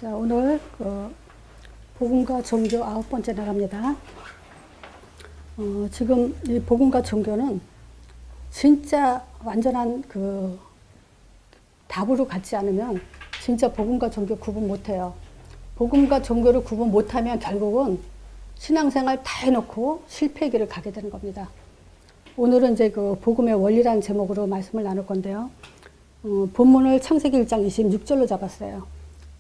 자, 오늘 복음과 종교 9번째 나갑니다. 지금 이 복음과 종교는 진짜 완전한 답으로 갖지 않으면 진짜 복음과 종교 구분 못해요. 복음과 종교를 구분 못하면 결국은 신앙생활 다 해놓고 실패의 길을 가게 되는 겁니다. 오늘은 이제 복음의 원리라는 제목으로 말씀을 나눌 건데요. 본문을 창세기 1장 26절로 잡았어요.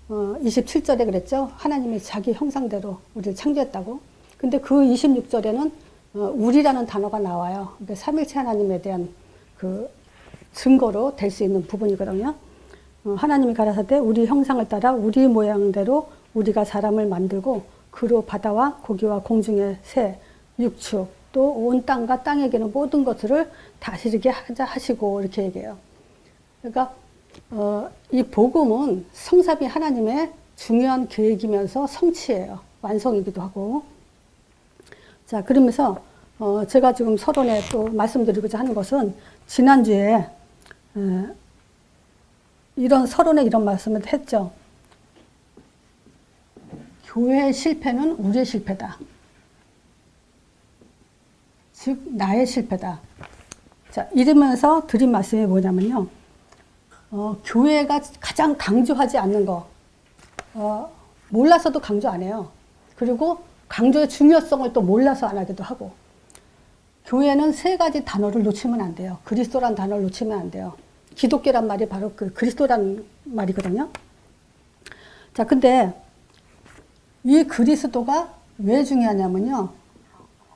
27절에 그랬죠. 하나님이 자기 형상대로 우리를 창조했다고. 근데 그 26절에는 우리라는 단어가 나와요. 그러니까 삼일체 하나님에 대한 증거로 될 수 있는 부분이거든요. 하나님이 가라사대 우리 형상을 따라 우리 모양대로 우리가 사람을 만들고 그로 바다와 고기와 공중의 새, 육축 또 온 땅과 땅에 계는 모든 것들을 다스리게 하자 하시고 이렇게 얘기해요. 그러니까 이 복음은 성삼위 하나님의 중요한 계획이면서 성취예요. 완성이기도 하고. 자, 그러면서 제가 지금 서론에 또 말씀드리고자 하는 것은 지난주에 이런 서론에 이런 말씀을 했죠. 교회의 실패는 우리의 실패다. 즉 나의 실패다. 자, 이러면서 드린 말씀이 뭐냐면요. 교회가 가장 강조하지 않는 거, 몰라서도 강조 안 해요. 그리고 강조의 중요성을 또 몰라서 안 하기도 하고. 교회는 세 가지 단어를 놓치면 안 돼요. 그리스도란 단어를 놓치면 안 돼요. 기독교란 말이 바로 그리스도란 말이거든요. 자, 근데 이 그리스도가 왜 중요하냐면요.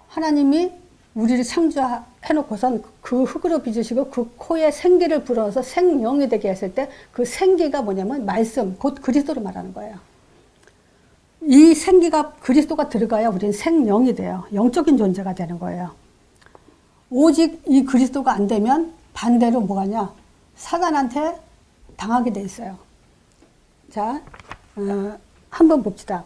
하나님이 우리를 창조해놓고선 그 흙으로 빚으시고 그 코에 생기를 불어서 생명이 되게 했을 때 그 생기가 뭐냐면 말씀, 곧 그리스도를 말하는 거예요. 이 생기가 그리스도가 들어가야 우리는 생명이 돼요. 영적인 존재가 되는 거예요. 오직 이 그리스도가 안 되면 반대로 뭐가냐? 사단한테 당하게 돼 있어요. 자, 한번 봅시다.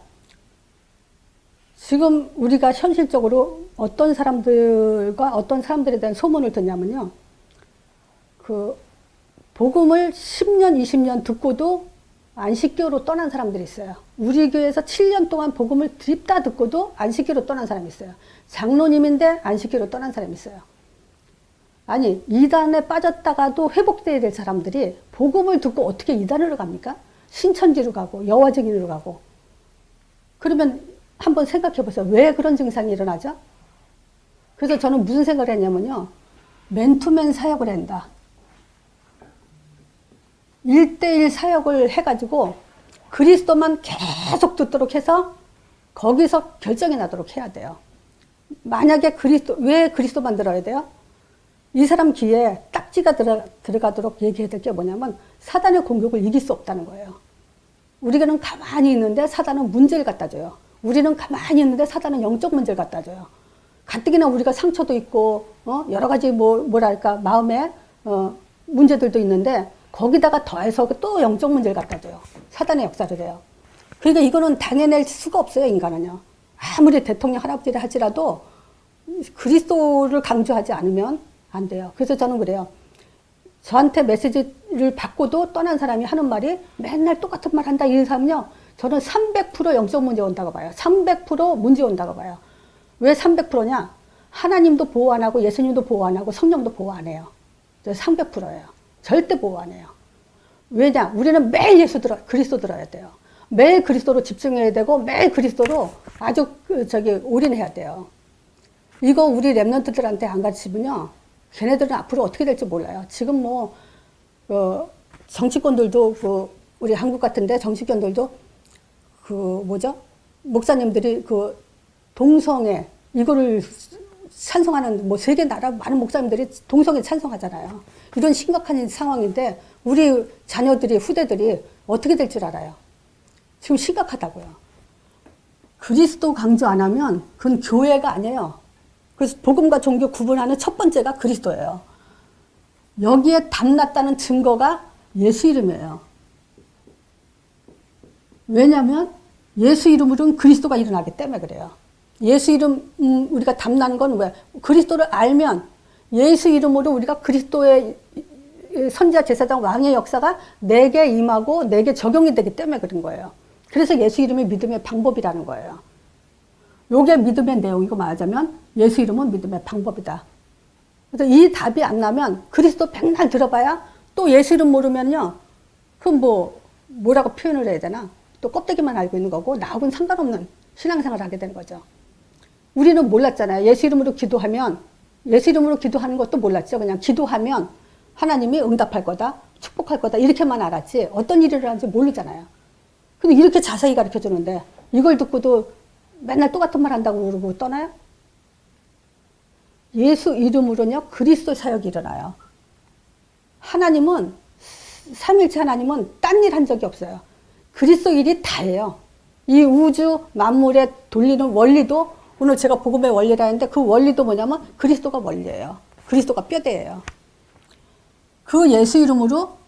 지금 우리가 현실적으로 어떤 사람들과 어떤 사람들에 대한 소문을 듣냐면요. 복음을 10년, 20년 듣고도 안식교로 떠난 사람들이 있어요. 우리 교회에서 7년 동안 복음을 드립다 듣고도 안식교로 떠난 사람이 있어요. 장로님인데 안식교로 떠난 사람이 있어요. 아니, 이단에 빠졌다가도 회복돼야 될 사람들이 복음을 듣고 어떻게 이단으로 갑니까? 신천지로 가고 여와 증인으로 가고. 그러면 한번 생각해 보세요. 왜 그런 증상이 일어나죠? 그래서 저는 무슨 생각을 했냐면요. 맨투맨 사역을 한다. 1대1 사역을 해가지고 그리스도만 계속 듣도록 해서 거기서 결정이 나도록 해야 돼요. 만약에 왜 그리스도만 들어야 돼요? 이 사람 귀에 딱지가 들어가도록 얘기해야 될 게 뭐냐면 사단의 공격을 이길 수 없다는 거예요. 우리는 가만히 있는데 사단은 문제를 갖다 줘요. 우리는 가만히 있는데 사단은 영적 문제를 갖다 줘요. 가뜩이나 우리가 상처도 있고, 여러 가지 뭐랄까, 마음에, 문제들도 있는데, 거기다가 더해서 또 영적 문제를 갖다 줘요. 사단의 역사를 해요. 그러니까 이거는 당해낼 수가 없어요, 인간은요. 아무리 대통령 할아버지를 하지라도 그리스도를 강조하지 않으면 안 돼요. 그래서 저는 그래요. 저한테 메시지를 받고도 떠난 사람이 하는 말이 맨날 똑같은 말 한다, 이런 사람은요. 저는 300% 영적 문제 온다고 봐요. 300% 문제 온다고 봐요. 왜 300%냐? 하나님도 보호 안 하고 예수님도 보호 안 하고 성령도 보호 안 해요. 300%예요. 절대 보호 안 해요. 왜냐? 우리는 매일 그리스도 들어야 돼요. 매일 그리스도로 집중해야 되고 매일 그리스도로 아주 올인해야 돼요. 이거 우리 랩런트들한테 안 가르치면요. 걔네들은 앞으로 어떻게 될지 몰라요. 지금 정치권들도 우리 한국 같은데 정치권들도 목사님들이 동성애, 이거를 찬성하는, 세계 나라 많은 목사님들이 동성애 찬성하잖아요. 이런 심각한 상황인데, 우리 자녀들이, 후대들이 어떻게 될 줄 알아요? 지금 심각하다고요. 그리스도 강조 안 하면, 그건 교회가 아니에요. 그래서 복음과 종교 구분하는 첫 번째가 그리스도예요. 여기에 담났다는 증거가 예수 이름이에요. 왜냐하면 예수 이름으로는 그리스도가 일어나기 때문에 그래요. 예수 이름 우리가 담는 건 왜? 그리스도를 알면 예수 이름으로 우리가 그리스도의 선지자 제사장 왕의 역사가 내게 임하고 내게 적용이 되기 때문에 그런 거예요. 그래서 예수 이름이 믿음의 방법이라는 거예요. 요게 믿음의 내용이고 말하자면 예수 이름은 믿음의 방법이다. 그래서 이 답이 안 나면 그리스도 백날 들어봐야 또 예수 이름 모르면요. 그럼 뭐라고 표현을 해야 되나? 또 껍데기만 알고 있는 거고 나하고는 상관없는 신앙생활을 하게 되는 거죠. 우리는 몰랐잖아요. 예수 이름으로 기도하면 예수 이름으로 기도하는 것도 몰랐죠. 그냥 기도하면 하나님이 응답할 거다. 축복할 거다. 이렇게만 알았지. 어떤 일을 하는지 모르잖아요. 근데 이렇게 자세히 가르쳐 주는데 이걸 듣고도 맨날 똑같은 말 한다고 그러고 떠나요? 예수 이름으로는요. 그리스도 사역이 일어나요. 하나님은 삼일체 하나님은 딴 일 한 적이 없어요. 그리스도 일이 다예요. 이 우주 만물에 돌리는 원리도 오늘 제가 복음의 원리라 했는데 그 원리도 뭐냐면 그리스도가 원리예요. 그리스도가 뼈대예요. 그 예수 이름으로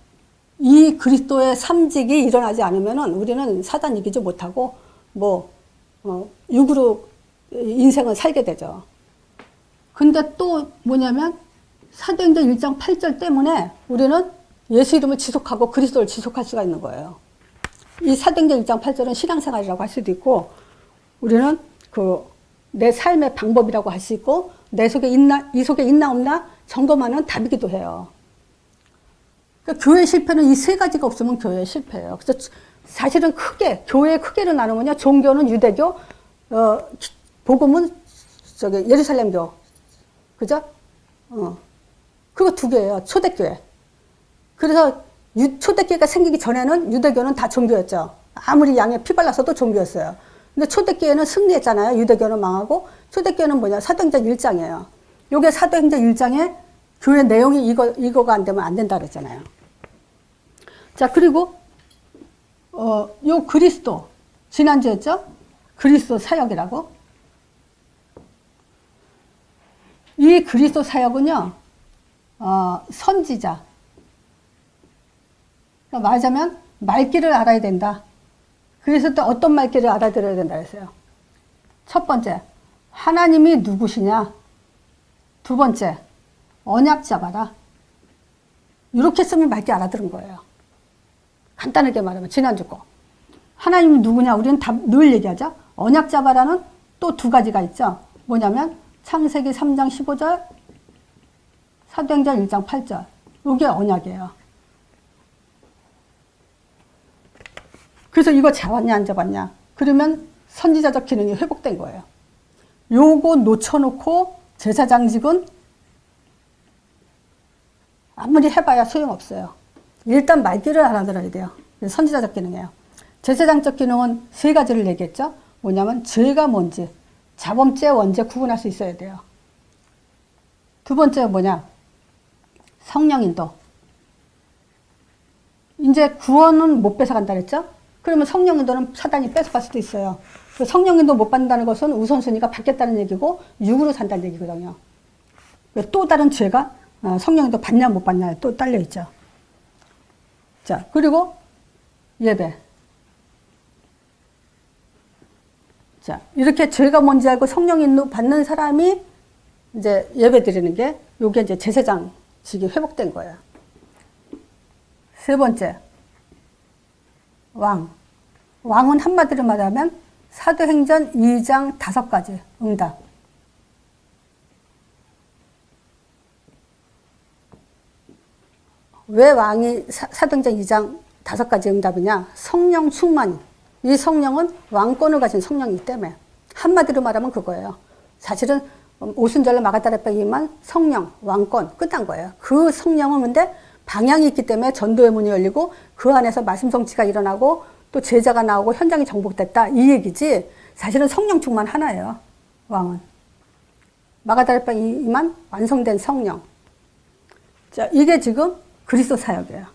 이 그리스도의 삼직이 일어나지 않으면은 우리는 사단 이기지 못하고 육으로 인생을 살게 되죠. 근데 또 뭐냐면 사도행전 1장 8절 때문에 우리는 예수 이름을 지속하고 그리스도를 지속할 수가 있는 거예요. 이 사도행전 1장 8절은 신앙생활이라고 할 수도 있고 우리는 내 삶의 방법이라고 할 수 있고 내 속에 이 속에 있나 없나 점검하는 답이기도 해요. 그러니까 교회 실패는 이 세 가지가 없으면 교회 실패예요. 그래서 사실은 교회의 크게로 나누면요. 종교는 유대교, 복음은 예루살렘교. 그죠? 그거 두 개예요. 초대교회. 그래서 초대교회가 생기기 전에는 유대교는 다 종교였죠. 아무리 양에 피 발라서도 종교였어요. 근데 초대교회는 승리했잖아요. 유대교는 망하고. 초대교회는 뭐냐? 사도행전 1장이에요. 요게 사도행전 1장에 교회 내용이 이거가 안 되면 안 된다 그랬잖아요. 자, 그리고, 요 그리스도. 지난주였죠? 그리스도 사역이라고. 이 그리스도 사역은요, 선지자. 그러니까 말하자면, 말귀를 알아야 된다. 그래서 또 어떤 말귀를 알아들어야 된다 그랬어요. 첫 번째, 하나님이 누구시냐. 두 번째, 언약 잡아라. 이렇게 쓰면 말귀 알아들은 거예요. 간단하게 말하면 지난주 거. 하나님이 누구냐 우리는 늘 얘기하죠. 언약 잡아라는 또 두 가지가 있죠. 뭐냐면 창세기 3장 15절, 사도행전 1장 8절. 이게 언약이에요. 그래서 이거 잡았냐 안 잡았냐. 그러면 선지자적 기능이 회복된 거예요. 요거 놓쳐놓고 제사장직은 아무리 해봐야 소용없어요. 일단 말귀를 알아들어야 돼요. 선지자적 기능이에요. 제사장적 기능은 세 가지를 얘기했죠. 뭐냐면 죄가 뭔지, 자범죄, 원죄 구분할 수 있어야 돼요. 두 번째가 뭐냐? 성령인도. 이제 구원은 못 뺏어간다 그랬죠? 그러면 성령인도는 사단이 뺏어갈 수도 있어요. 성령인도 못 받는다는 것은 우선순위가 바뀌었다는 얘기고 육으로 산다는 얘기거든요. 또 다른 죄가 성령인도 받냐 못 받냐 또 딸려 있죠. 자, 그리고 예배. 자, 이렇게 죄가 뭔지 알고 성령인도 받는 사람이 이제 예배 드리는 게 요게 이제 제사장직이 회복된 거예요. 세 번째, 왕은 한마디로 말하면 사도행전 2장 5가지 응답. 왜 왕이 사도행전 2장 5가지 응답이냐? 성령 충만. 이 성령은 왕권을 가진 성령이기 때문에 한마디로 말하면 그거예요. 사실은 오순절로 마가다락방이만 성령, 왕권 끝난 거예요. 그 성령은 근데 방향이 있기 때문에 전도의 문이 열리고 그 안에서 말씀 성취가 일어나고 또 제자가 나오고 현장이 정복됐다 이 얘기지 사실은 성령 충만 하나예요. 왕은. 마가다락방이만 완성된 성령. 자, 이게 지금 그리스도 사역이에요.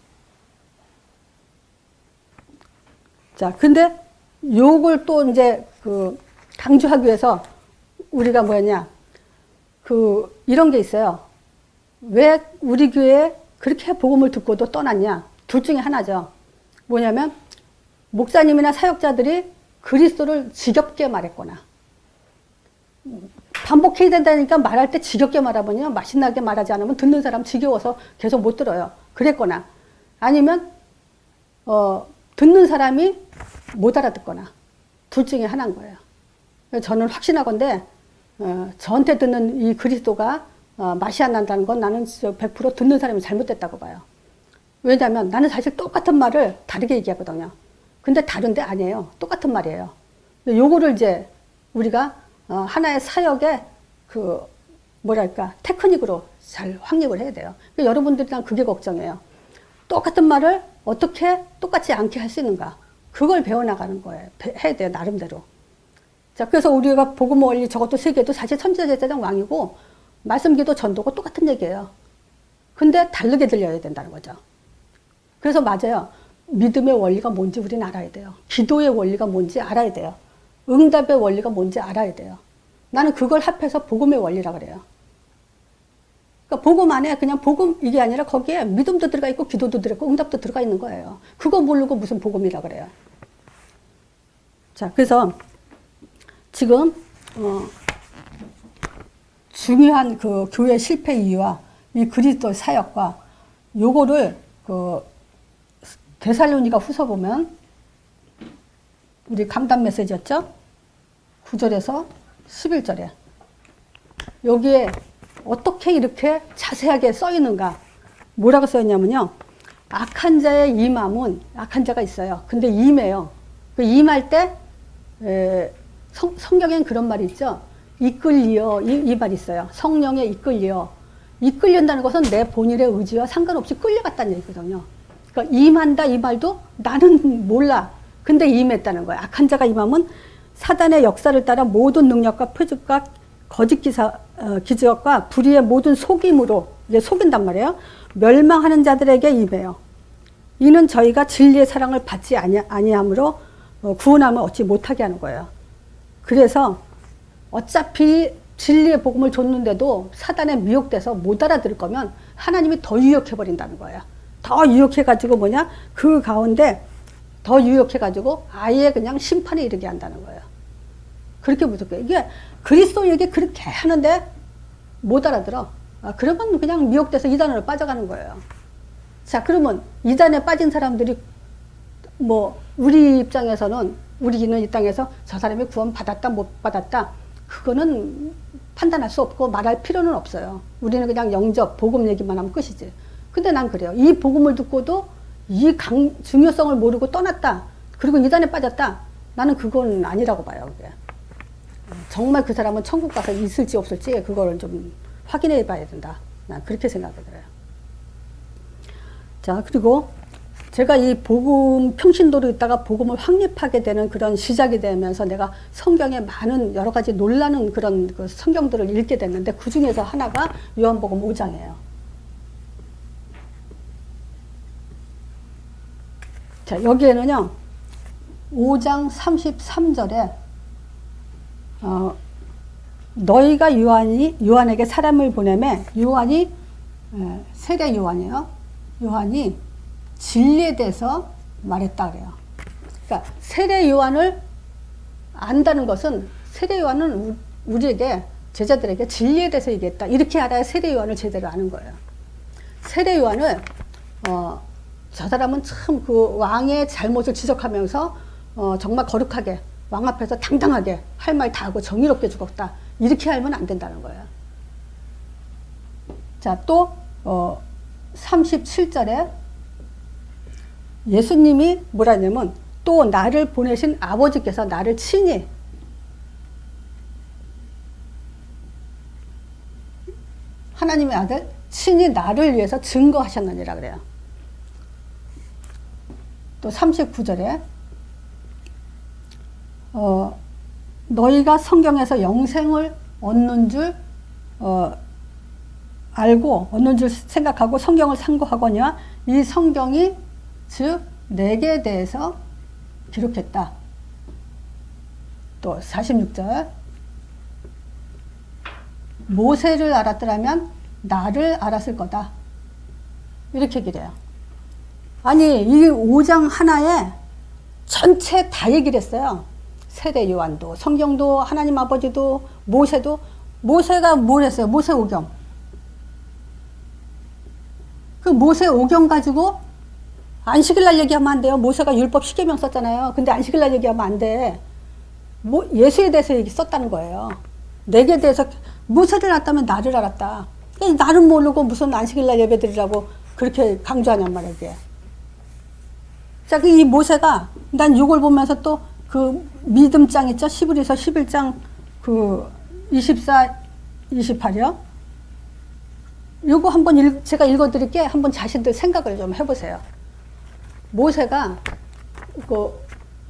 자, 근데 요걸 또 이제 강조하기 위해서 우리가 뭐였냐? 이런 게 있어요. 왜 우리 교회에 그렇게 복음을 듣고도 떠났냐? 둘 중에 하나죠. 뭐냐면 목사님이나 사역자들이 그리스도를 지겹게 말했거나 반복해야 된다니까 말할 때 지겹게 말하면요. 맛있나게 말하지 않으면 듣는 사람 지겨워서 계속 못 들어요. 그랬거나 아니면 듣는 사람이 못 알아듣거나 둘 중에 하나인 거예요. 저는 확신하건대 저한테 듣는 이 그리스도가 맛이 안 난다는 건 나는 100% 듣는 사람이 잘못됐다고 봐요. 왜냐하면 나는 사실 똑같은 말을 다르게 얘기하거든요. 근데 다른데 아니에요. 똑같은 말이에요. 요거를 이제 우리가 하나의 사역의 그 뭐랄까 테크닉으로 잘 확립을 해야 돼요. 그러니까 여러분들이랑 그게 걱정이에요. 똑같은 말을 어떻게 똑같지 않게 할 수 있는가. 그걸 배워나가는 거예요. 해야 돼요. 나름대로. 자, 그래서 우리가 복음 원리 저것도 세계도 사실 선지자제사장 왕이고 말씀기도 전도고 똑같은 얘기예요. 근데 다르게 들려야 된다는 거죠. 그래서 맞아요. 믿음의 원리가 뭔지 우리는 알아야 돼요. 기도의 원리가 뭔지 알아야 돼요. 응답의 원리가 뭔지 알아야 돼요. 나는 그걸 합해서 복음의 원리라 그래요. 그러니까 복음 안에 그냥 복음 이게 아니라 거기에 믿음도 들어가 있고 기도도 들어가 있고 응답도 들어가 있는 거예요. 그거 모르고 무슨 복음이라 그래요. 자, 그래서 지금 중요한 그 교회 실패 이유와 이 그리스도 사역과 요거를 그 데살로니가 후서 보면 우리 강단 메시지였죠? 9절에서 11절에 여기에 어떻게 이렇게 자세하게 써 있는가? 뭐라고 써 있냐면요. 악한 자의 임함은 악한 자가 있어요. 근데 임해요. 그 임할 때 성경엔 그런 말이 있죠. 이끌리어 이 말 있어요. 성령에 이끌리어. 이끌린다는 것은 내 본인의 의지와 상관없이 끌려갔다는 얘기거든요. 그러니까 임한다 이 말도 나는 몰라. 근데 임했다는 거예요. 악한 자가 임하면 사단의 역사를 따라 모든 능력과 표적과 거짓 기적과 불의의 모든 속임으로 이제 속인단 말이에요. 멸망하는 자들에게 임해요. 이는 저희가 진리의 사랑을 받지 아니함으로 구원함을 얻지 못하게 하는 거예요. 그래서 어차피 진리의 복음을 줬는데도 사단에 미혹돼서 못 알아들을 거면 하나님이 더 유혹해버린다는 거예요. 더 유혹해가지고 뭐냐? 그 가운데 더 유혹해가지고 아예 그냥 심판에 이르게 한다는 거예요. 그렇게 무섭게. 이게 그리스도 얘기 그렇게 하는데 못 알아들어. 그러면 그냥 미혹돼서 이단으로 빠져가는 거예요. 자, 그러면 이단에 빠진 사람들이 뭐 우리 입장에서는 우리는 이 땅에서 저 사람이 구원 받았다 못 받았다 그거는 판단할 수 없고 말할 필요는 없어요. 우리는 그냥 영접 복음 얘기만 하면 끝이지. 근데 난 그래요. 이 복음을 듣고도 이 중요성을 모르고 떠났다. 그리고 이단에 빠졌다. 나는 그건 아니라고 봐요. 그게. 정말 그 사람은 천국 가서 있을지 없을지 그거를 좀 확인해 봐야 된다. 난 그렇게 생각을 해요. 자, 그리고 제가 이 복음 평신도로 있다가 복음을 확립하게 되는 그런 시작이 되면서 내가 성경에 많은 여러 가지 놀라는 그런 그 성경들을 읽게 됐는데 그 중에서 하나가 요한복음 5장이에요. 자, 여기에는요, 5장 33절에, 너희가 요한에게 사람을 보내매, 요한이, 세례 요한이에요. 요한이 진리에 대해서 말했다 그래요. 그러니까 세례 요한을 안다는 것은 세례 요한은 우리에게 제자들에게 진리에 대해서 얘기했다. 이렇게 알아야 세례 요한을 제대로 아는 거예요. 세례 요한을 저 사람은 참 그 왕의 잘못을 지적하면서 정말 거룩하게 왕 앞에서 당당하게 할 말 다 하고 정의롭게 죽었다. 이렇게 알면 안 된다는 거예요. 자, 또 37절에 예수님이 뭐라 하냐면 또 나를 보내신 아버지께서 나를 친히 하나님의 아들 친히 나를 위해서 증거하셨느니라 그래요. 또 39절에 너희가 성경에서 영생을 얻는 줄 알고 얻는 줄 생각하고 성경을 상고하거니와 이 성경이 즉 내게 대해서 기록했다. 또 46절 모세를 알았더라면 나를 알았을 거다. 이렇게 얘기를 해요. 아니 이 5장 하나에 전체 다 얘기를 했어요. 세례 요한도 성경도 하나님 아버지도 모세도. 모세가 뭘 했어요? 모세 오경. 그 모세 오경 가지고 안식일날 얘기하면 안 돼요. 모세가 율법 십계명 썼잖아요. 근데 안식일날 얘기하면 안 돼. 예수에 대해서 얘기 썼다는 거예요. 내게 대해서 모세를 알았다면 나를 알았다. 나를 모르고 무슨 안식일날 예배드리라고 그렇게 강조하냔 말이야, 이게. 자, 이 모세가 난 이걸 보면서 또 그 믿음장 있죠? 히브리서 11장 그 24, 28이요. 요거 한번 제가 읽어드릴게. 한번 자신들 생각을 좀 해보세요. 모세가 그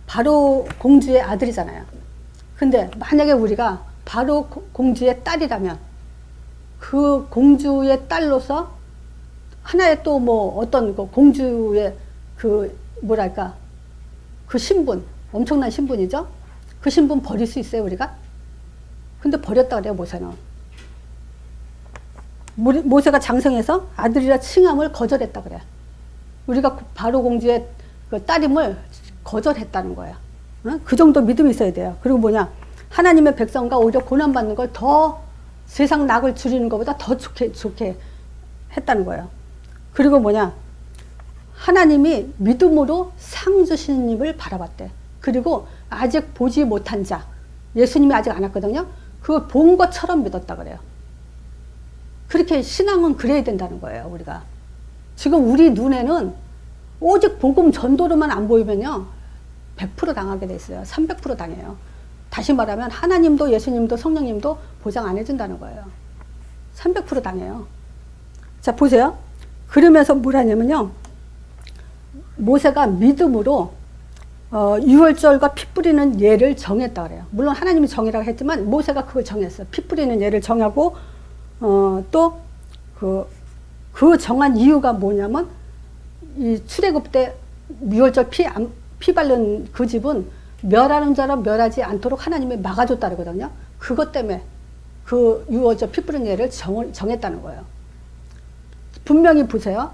바로 공주의 아들이잖아요. 근데 만약에 우리가 바로 공주의 딸이라면 그 공주의 딸로서 하나의 또 뭐 어떤 그 공주의 그 뭐랄까 그 신분, 엄청난 신분이죠. 그 신분 버릴 수 있어요, 우리가? 근데 버렸다 그래요, 모세는. 모세가 장성해서 아들이라 칭함을 거절했다 그래. 우리가 바로 공주의 그 딸임을 거절했다는 거야. 어? 그 정도 믿음이 있어야 돼요. 그리고 뭐냐, 하나님의 백성과 오히려 고난받는 걸 더 세상 낙을 줄이는 것보다 더 좋게 했다는 거예요. 그리고 뭐냐, 하나님이 믿음으로 상 주시는 님을 바라봤대. 그리고 아직 보지 못한 자, 예수님이 아직 안 왔거든요. 그걸 본 것처럼 믿었다 그래요. 그렇게 신앙은 그래야 된다는 거예요, 우리가. 지금 우리 눈에는 오직 복음 전도로만 안 보이면요, 100% 당하게 돼 있어요. 300% 당해요. 다시 말하면 하나님도 예수님도 성령님도 보장 안 해준다는 거예요. 300% 당해요. 자, 보세요. 그러면서 뭐라냐면요, 모세가 믿음으로 유월절과 피 뿌리는 예를 정했다 그래요. 물론 하나님이 정이라고 했지만 모세가 그걸 정했어요. 피 뿌리는 예를 정하고 또 그 정한 이유가 뭐냐면 이 출애굽 때 유월절 피 바른 그 집은 멸하는 자로 멸하지 않도록 하나님이 막아줬다 그러거든요. 그것 때문에 그 유월절 피 뿌리는 예를 정했다는 거예요. 분명히 보세요.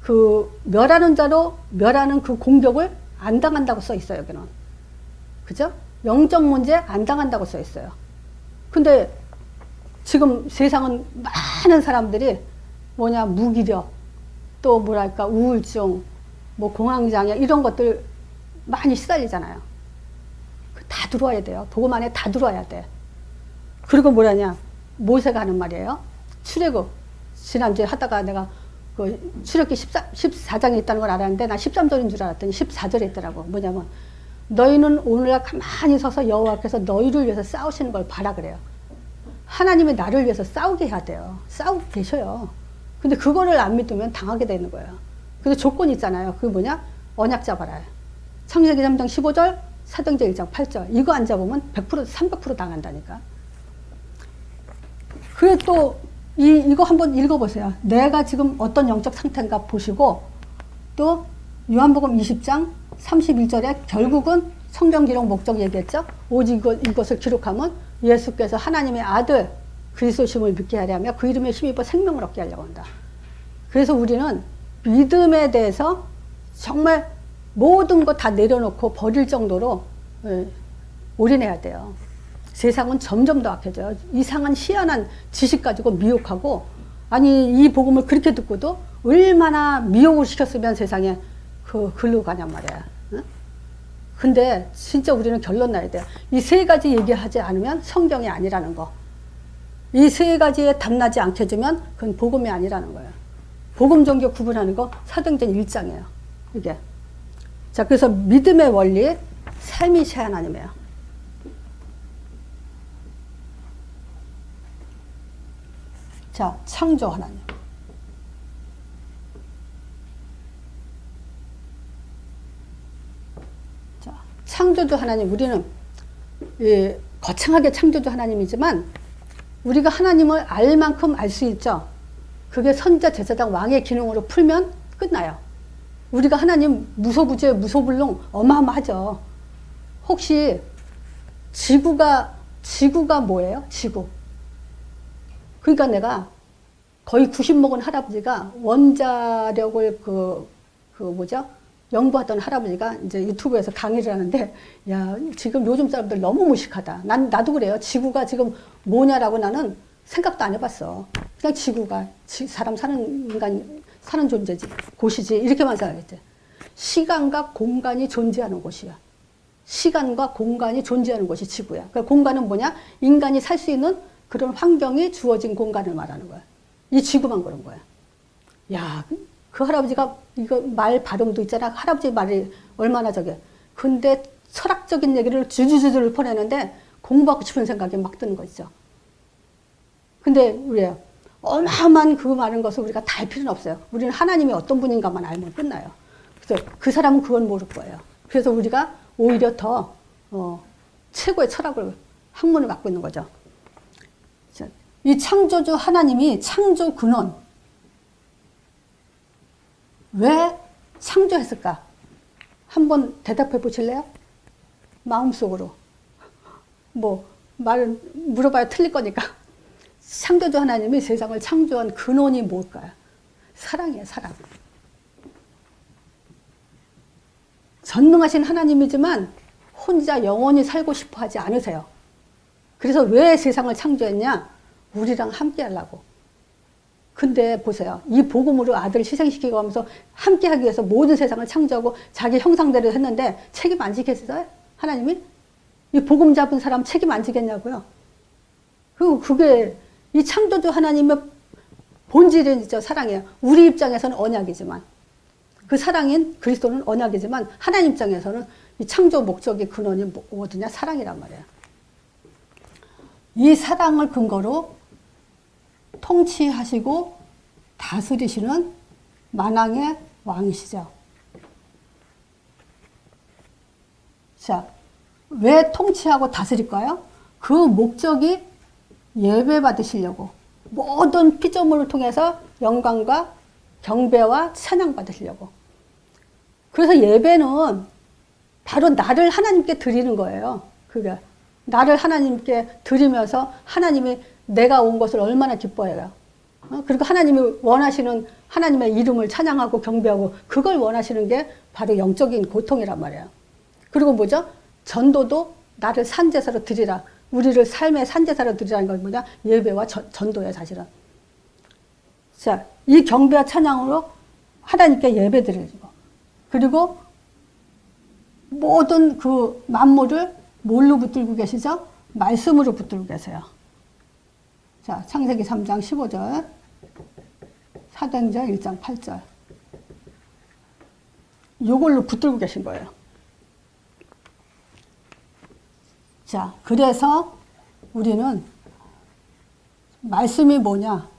그 멸하는 자로 멸하는 그 공격을 안 당한다고 써 있어요, 여기는. 그죠? 영적 문제 안 당한다고 써 있어요. 근데 지금 세상은 많은 사람들이 뭐냐, 무기력, 또 뭐랄까, 우울증, 뭐 공황장애, 이런 것들 많이 시달리잖아요. 다 들어와야 돼요. 복음 안에 다 들어와야 돼. 그리고 뭐라냐, 모세가 하는 말이에요. 출애굽. 지난주에 하다가 내가 그 출애굽기 14장에 있다는 걸 알았는데 나 13절인 줄 알았더니 14절에 있더라고. 뭐냐면 너희는 오늘날 가만히 서서 여호와께서 너희를 위해서 싸우시는 걸 봐라 그래요. 하나님이 나를 위해서 싸우게 해야 돼요. 싸우고 계셔요. 근데 그거를 안 믿으면 당하게 되는 거예요. 근데 조건이 있잖아요. 그게 뭐냐? 언약 잡아라. 창세기 3장 15절, 사도행전 1장 8절. 이거 안 잡으면 100%, 300% 당한다니까. 그래 또 이거 한번 읽어보세요. 내가 지금 어떤 영적 상태인가 보시고, 또 요한복음 20장 31절에 결국은 성경 기록 목적 얘기했죠. 오직 이것을 기록하면 예수께서 하나님의 아들 그리스도심을 믿게 하려며 그 이름에 힘입어 생명을 얻게 하려고 한다. 그래서 우리는 믿음에 대해서 정말 모든 거 다 내려놓고 버릴 정도로 올인해야 돼요. 세상은 점점 더 악해져요. 이상한 희한한 지식 가지고 미혹하고, 아니 이 복음을 그렇게 듣고도 얼마나 미혹을 시켰으면 세상에 글로 가냔 말이야. 응? 근데 진짜 우리는 결론 나야 돼요. 이 세 가지 얘기하지 않으면 성경이 아니라는 거. 이 세 가지에 답나지 않게 되면 그건 복음이 아니라는 거예요. 복음 종교 구분하는 거 사도행전 1장이에요. 이게. 자, 그래서 믿음의 원리, 삶이시 하나님이에요. 자, 창조 하나님. 자, 창조주 하나님, 우리는 거창하게 창조주 하나님이지만 우리가 하나님을 알 만큼 알 수 있죠. 그게 선자, 제사장, 왕의 기능으로 풀면 끝나요. 우리가 하나님 무소부재, 무소불능 어마어마하죠. 혹시 지구가 뭐예요? 지구. 그러니까 내가 거의 90 먹은 할아버지가 원자력을 뭐죠? 연구하던 할아버지가 이제 유튜브에서 강의를 하는데, 야, 지금 요즘 사람들 너무 무식하다. 나도 그래요. 지구가 지금 뭐냐라고 나는 생각도 안 해봤어. 그냥 지구가, 사람 사는 인간 사는 존재지, 곳이지, 이렇게만 생각했지. 시간과 공간이 존재하는 곳이야. 시간과 공간이 존재하는 곳이 지구야. 그 공간은 뭐냐? 인간이 살 수 있는 그런 환경이 주어진 공간을 말하는 거야. 이 지구만 그런 거야. 야, 그 할아버지가 이거 말 발음도 있잖아. 할아버지 말이 얼마나 저게. 근데 철학적인 얘기를 주주주주를 퍼내는데 공부하고 싶은 생각이 막 드는 거 있죠. 근데 우리 어마어마한 그 많은 것을 우리가 다 알 필요는 없어요. 우리는 하나님이 어떤 분인가만 알면 끝나요. 그래서 그 사람은 그건 모를 거예요. 그래서 우리가 오히려 더 최고의 철학을 학문을 갖고 있는 거죠. 이 창조주 하나님이 창조 근원 왜 창조했을까? 한번 대답해 보실래요? 마음속으로. 뭐 말은 물어봐야 틀릴 거니까. 창조주 하나님이 세상을 창조한 근원이 뭘까요? 사랑이에요, 사랑. 전능하신 하나님이지만 혼자 영원히 살고 싶어 하지 않으세요. 그래서 왜 세상을 창조했냐? 우리랑 함께 하려고. 근데 보세요. 이 복음으로 아들을 희생시키고 하면서 함께 하기 위해서 모든 세상을 창조하고 자기 형상대로 했는데 책임 안 지겠어요? 하나님이? 이 복음 잡은 사람 책임 안 지겠냐고요? 그리고 그게 이 창조주 하나님의 본질은 진짜 사랑이에요. 우리 입장에서는 언약이지만 그 사랑인 그리스도는 언약이지만 하나님 입장에서는 이 창조 목적의 근원이 뭐더냐? 사랑이란 말이에요. 이 사랑을 근거로 통치하시고 다스리시는 만왕의 왕이시죠. 자, 왜 통치하고 다스릴까요? 그 목적이 예배 받으시려고 모든 피조물을 통해서 영광과 경배와 찬양 받으시려고. 그래서 예배는 바로 나를 하나님께 드리는 거예요. 그게 나를 하나님께 드리면서 하나님이 내가 온 것을 얼마나 기뻐해요. 그리고 하나님이 원하시는 하나님의 이름을 찬양하고 경배하고 그걸 원하시는 게 바로 영적인 고통이란 말이에요. 그리고 뭐죠? 전도도 나를 산제사로 드리라. 우리를 삶의 산제사로 드리라는 건 뭐냐? 예배와 전도예요, 사실은. 자, 이 경배와 찬양으로 하나님께 예배 드리고, 그리고 모든 그 만물을 뭘로 붙들고 계시죠? 말씀으로 붙들고 계세요. 자, 창세기 3장 15절, 사도행전 1장 8절. 요걸로 붙들고 계신 거예요. 자, 그래서 우리는 말씀이 뭐냐?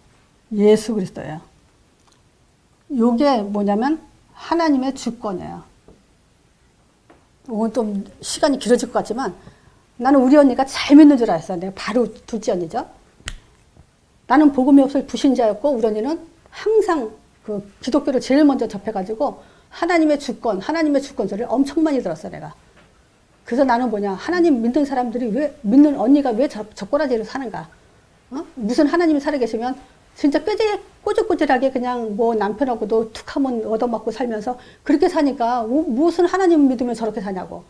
예수 그리스도예요. 요게 뭐냐면 하나님의 주권이에요. 오늘 좀 시간이 길어질 것 같지만 나는 우리 언니가 잘 믿는 줄 알았어요. 내가 바로 둘째 언니죠. 나는 복음이 없을 불신자였고 우리 언니는 항상 그 기독교를 제일 먼저 접해가지고 하나님의 주권, 하나님의 주권 소리를 엄청 많이 들었어, 내가. 그래서 나는 뭐냐, 하나님 믿는 사람들이 왜, 믿는 언니가 왜 저 꼬라지로 사는가? 무슨 하나님이 살아계시면 진짜 꼬질꼬질하게 그냥 뭐 남편하고도 툭 하면 얻어맞고 살면서 그렇게 사니까 무슨 하나님 믿으면 저렇게 사냐고.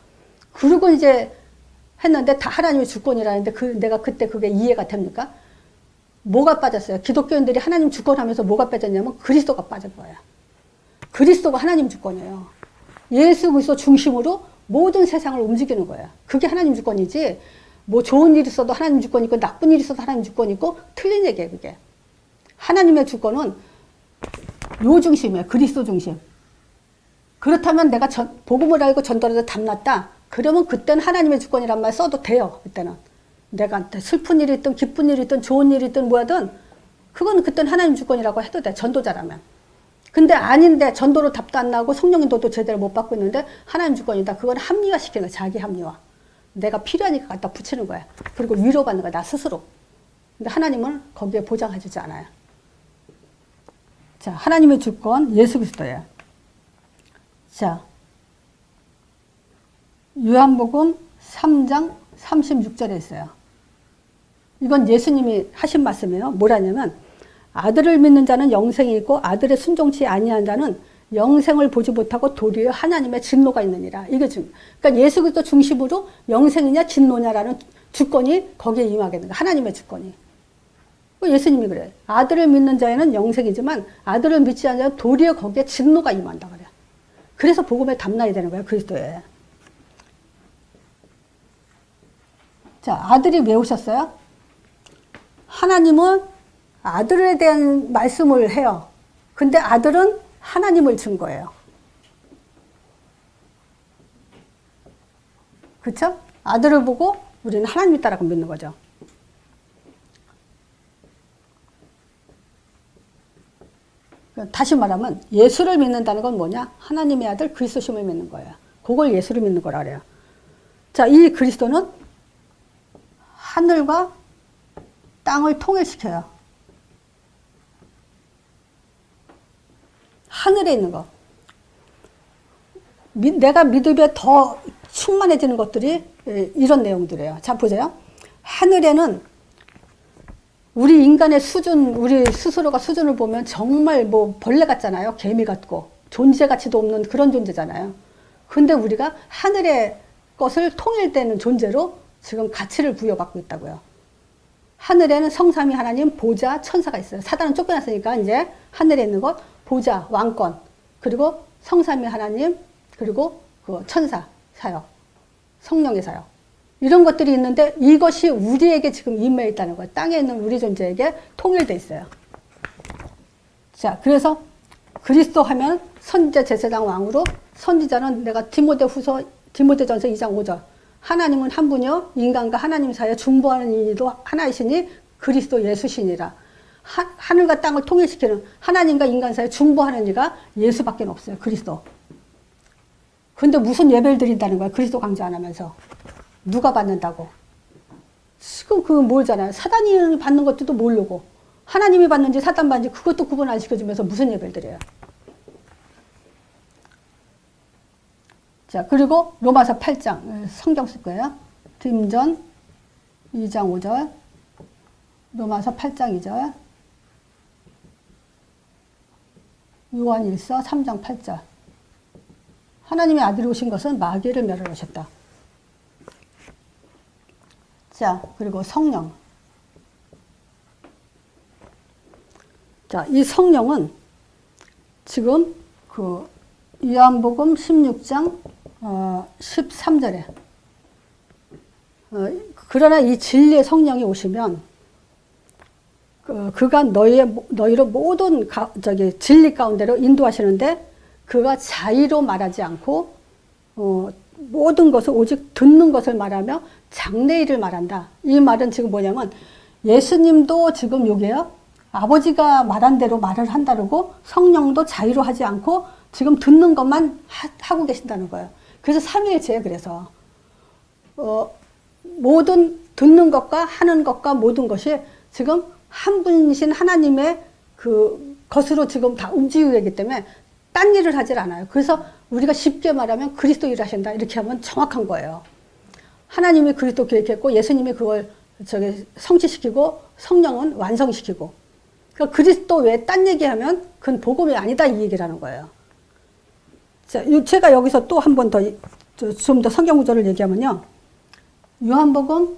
그러고 이제 했는데 다 하나님의 주권이라는데 내가 그때 그게 이해가 됩니까? 뭐가 빠졌어요? 기독교인들이 하나님 주권하면서 뭐가 빠졌냐면 그리스도가 빠진 거야. 그리스도가 하나님 주권이에요. 예수 그리스도 중심으로 모든 세상을 움직이는 거야. 그게 하나님 주권이지. 뭐 좋은 일 있어도 하나님 주권 있고 나쁜 일 있어도 하나님 주권 있고 틀린 얘기예요, 그게. 하나님의 주권은 요 중심이에요. 그리스도 중심. 그렇다면 내가 복음을 알고 전도를 해서 담났다. 그러면 그때는 하나님의 주권이란 말 써도 돼요. 그때는. 내가 슬픈 일이 있든 기쁜 일이 있든 좋은 일이 있든 뭐하든 그건 그때는 하나님 주권이라고 해도 돼. 전도자라면. 근데 아닌데 전도로 답도 안 나오고 성령인도도 제대로 못 받고 있는데 하나님 주권이다. 그건 합리화시키는 거야. 자기 합리화. 내가 필요하니까 갖다 붙이는 거야. 그리고 위로받는 거야. 나 스스로. 근데 하나님은 거기에 보장해주지 않아요. 자, 하나님의 주권 예수 그리스도예요. 자, 요한복음 3장 36절에 있어요. 이건 예수님이 하신 말씀이에요. 뭐라냐면 아들을 믿는 자는 영생이 있고 아들의 순종치 아니한 자는 영생을 보지 못하고 도리어 하나님의 진노가 있느니라. 이게 그러니까 예수 그리스도 중심으로 영생이냐 진노냐라는 주권이 거기에 임하게 되는 거야. 하나님의 주권이. 예수님이 그래. 아들을 믿는 자에는 영생이지만 아들을 믿지 않는 자는 도리어 거기에 진노가 임한다 그래. 그래서 복음에 담나야 되는 거야, 그리스도에. 자, 아들이 왜 오셨어요? 하나님은 아들에 대한 말씀을 해요. 근데 아들은 하나님을 준 거예요. 그렇죠? 아들을 보고 우리는 하나님 있다라고 믿는 거죠. 다시 말하면 예수를 믿는다는 건 뭐냐? 하나님의 아들 그리스도심을 믿는 거예요. 그걸 예수를 믿는 거라 그래요. 자, 이 그리스도는 하늘과 땅을 통일시켜요. 하늘에 있는 거. 내가 믿음에 더 충만해지는 것들이 이런 내용들이에요. 자, 보세요. 하늘에는 우리 인간의 수준, 우리 스스로가 수준을 보면 정말 뭐 벌레 같잖아요. 개미 같고. 존재 가치도 없는 그런 존재잖아요. 근데 우리가 하늘의 것을 통일되는 존재로 지금 가치를 부여받고 있다고요. 하늘에는 성삼위 하나님, 보좌, 천사가 있어요. 사단은 쫓겨났으니까 이제 하늘에 있는 것, 보좌, 왕권, 그리고 성삼위 하나님, 그리고 그 천사, 사역, 성령의 사역. 이런 것들이 있는데 이것이 우리에게 지금 임해 있다는 거예요. 땅에 있는 우리 존재에게 통일돼 있어요. 자, 그래서 그리스도 하면 선지자 제사장 왕으로, 선지자는 내가 디모데전서 2장 5절. 하나님은 한 분이요 인간과 하나님 사이에 중보하는 이도 하나이시니 그리스도 예수시니라. 하늘과 땅을 통일시키는, 하나님과 인간 사이에 중보하는 이가 예수밖에 없어요. 그리스도. 근데 무슨 예배를 드린다는 거야. 그리스도 강조 안 하면서. 누가 받는다고. 지금 그거 모르잖아요. 사단이 받는 것도 모르고 하나님이 받는지 사단 받는지 그것도 구분 안 시켜주면서 무슨 예배를 드려요. 자, 그리고 로마서 8장 성경 쓸 거예요. 뒷전 2장 5절, 로마서 8장 2절, 요한일서 3장 8절. 하나님의 아들이 오신 것은 마귀를 멸하러 오셨다. 자, 그리고 성령. 자, 이 성령은 지금 그 요한복음 16장 13절에 그러나 이 진리의 성령이 오시면 그가 너희로 모든 진리 가운데로 인도하시는데 그가 자의로 말하지 않고 모든 것을 오직 듣는 것을 말하며 장래일을 말한다. 이 말은 지금 뭐냐면 예수님도 지금 여기에요. 아버지가 말한 대로 말을 한다고 성령도 자의로 하지 않고 지금 듣는 것만 하고 계신다는 거예요. 그래서 삼위일체예요. 그래서 모든 듣는 것과 하는 것과 모든 것이 지금 한 분이신 하나님의 그 것으로 지금 다 움직이고 있기 때문에 딴 일을 하질 않아요. 그래서 우리가 쉽게 말하면 그리스도 일하신다 이렇게 하면 정확한 거예요. 하나님이 그리스도 계획했고 예수님이 그걸 성취시키고 성령은 완성시키고. 그러니까 그리스도 외에 딴 얘기하면 그건 복음이 아니다 이 얘기라는 거예요. 자, 제가 여기서 또 한 번 더 좀 더 성경 구절을 얘기하면요. 요한복음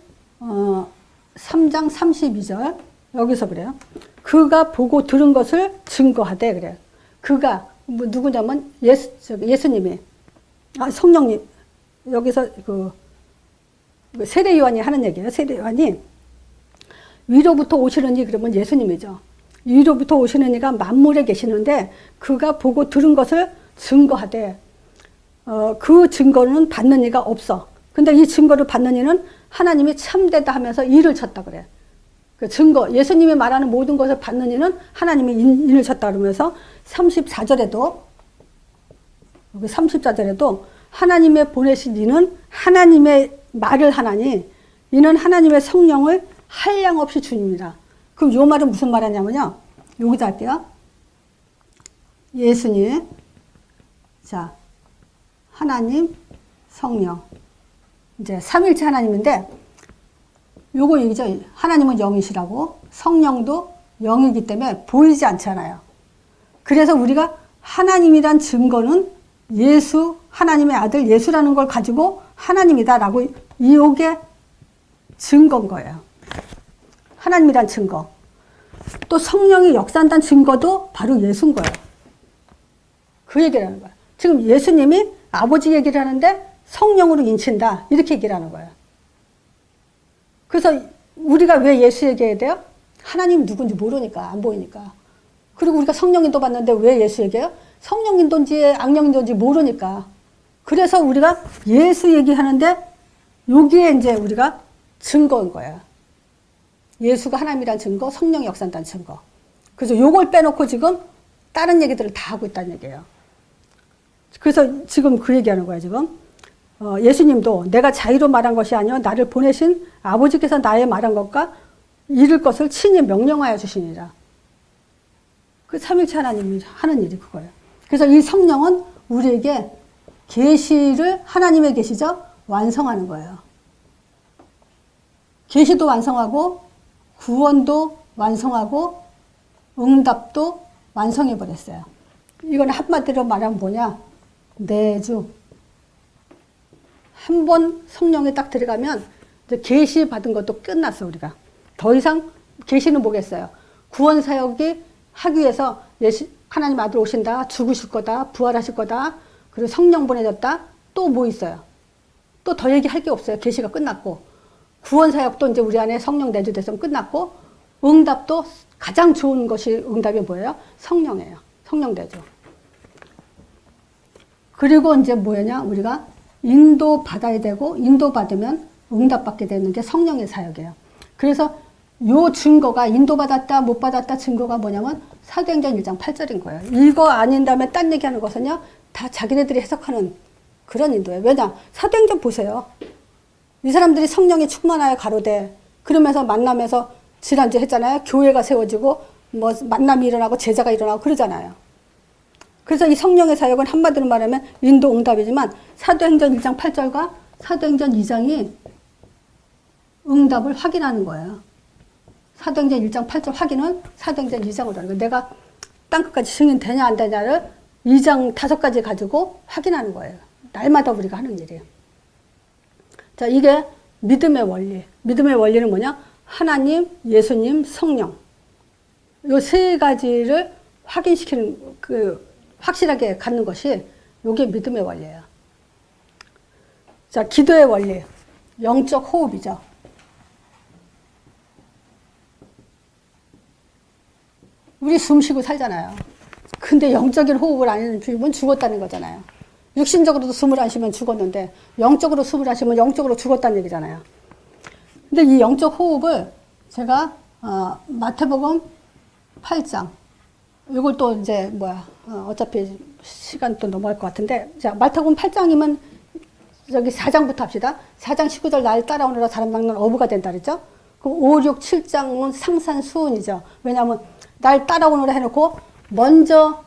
3장 32절 여기서 그래요. 그가 보고 들은 것을 증거하되 그래요. 그가 누구냐면 예수님이 성령님 여기서 그 세례 요한이 하는 얘기예요. 세례 요한이 위로부터 오시는 이 그러면 예수님이죠. 위로부터 오시는 이가 만물에 계시는데 그가 보고 들은 것을 증거하되 그 증거는 받는 이가 없어. 근데 이 증거를 받는 이는 하나님이 참되다 하면서 일을 쳤다 그래. 그 증거 예수님이 말하는 모든 것을 받는 이는 하나님이 인을 쳤다 그러면서 34절에도 여기 34절에도 하나님의 보내신 이는 하나님의 말을 하나니 이는 하나님의 성령을 한량없이 주님이라. 그럼 이 말은 무슨 말하냐면요. 여기다 할게요. 예수님, 자, 하나님, 성령. 이제 삼일체 하나님인데 요거 얘기죠. 하나님은 영이시라고 성령도 영이기 때문에 보이지 않잖아요. 그래서 우리가 하나님이란 증거는 예수, 하나님의 아들 예수라는 걸 가지고 하나님이다라고 이게 증거인 거예요. 하나님이란 증거. 또 성령이 역사한다는 증거도 바로 예수인 거예요. 그 얘기를 하는 거예요. 지금 예수님이 아버지 얘기를 하는데 성령으로 인친다. 이렇게 얘기를 하는 거예요. 그래서 우리가 왜 예수 얘기해야 돼요? 하나님 누군지 모르니까, 안 보이니까. 그리고 우리가 성령인도 봤는데 왜 예수 얘기해요? 성령인도인지 악령인도인지 모르니까. 그래서 우리가 예수 얘기하는데 여기에 이제 우리가 증거인 거예요. 예수가 하나님이란 증거, 성령이 역사한다는 증거. 그래서 요걸 빼놓고 지금 다른 얘기들을 다 하고 있다는 얘기예요. 그래서 지금 그 얘기하는 거예요, 지금. 예수님도 내가 자의로 말한 것이 아니요 나를 보내신 아버지께서 나의 말한 것과 이룰 것을 친히 명령하여 주시니라. 그 삼위일체 하나님이 하는 일이 그거예요. 그래서 이 성령은 우리에게 계시를 하나님의 계시죠? 완성하는 거예요. 계시도 완성하고 구원도 완성하고 응답도 완성해 버렸어요. 이건 한마디로 말하면 뭐냐? 내주. 한 번 성령에 딱 들어가면 이제 계시 받은 것도 끝났어 우리가. 더 이상 계시는 뭐겠어요? 구원 사역이 하기 위해서 하나님 아들 오신다, 죽으실 거다, 부활하실 거다, 그리고 성령 보내졌다. 또 뭐 있어요? 또 더 얘기할 게 없어요. 계시가 끝났고 구원 사역도 이제 우리 안에 성령 내주돼서 끝났고 응답도 가장 좋은 것이 응답이 뭐예요? 성령이에요. 성령 내주. 그리고 이제 뭐냐? 우리가 인도 받아야 되고 인도 받으면 응답받게 되는 게 성령의 사역이에요. 그래서 요 증거가 인도 받았다 못 받았다 증거가 뭐냐면 사도행전 1장 8절인 거예요. 이거 아닌 다음에 딴 얘기하는 것은요 다 자기네들이 해석하는 그런 인도예요. 왜냐? 사도행전 보세요. 이 사람들이 성령에 충만하여 가로되 그러면서 만나면서 지난주에 했잖아요. 교회가 세워지고 뭐 만남이 일어나고 제자가 일어나고 그러잖아요. 그래서 이 성령의 사역은 한마디로 말하면 인도 응답이지만 사도행전 1장 8절과 사도행전 2장이 응답을 확인하는 거예요. 사도행전 1장 8절 확인은 사도행전 2장으로 하는 거예요. 내가 땅끝까지 승인 되냐 안 되냐를 2장 5가지 가지고 확인하는 거예요. 날마다 우리가 하는 일이에요. 자, 이게 믿음의 원리. 믿음의 원리는 뭐냐? 하나님, 예수님, 성령. 이 세 가지를 확인시키는 확실하게 갖는 것이 이게 믿음의 원리예요. 자, 기도의 원리. 영적 호흡이죠. 우리 숨 쉬고 살잖아요. 근데 영적인 호흡을 안 하는 주님은 죽었다는 거잖아요. 육신적으로도 숨을 안 쉬면 죽었는데 영적으로 숨을 안 쉬면 영적으로 죽었다는 얘기잖아요. 근데 이 영적 호흡을 제가 마태복음 8장 이걸 또 이제 어차피 시간 또 넘어갈 것 같은데 자 마태복음 8장이면 여기 4장부터 합시다. 4장 19절 날 따라오느라 사람 낚는 어부가 된다 그랬죠. 그럼 5, 6, 7장은 상산수훈이죠. 왜냐하면 날 따라오느라 해놓고 먼저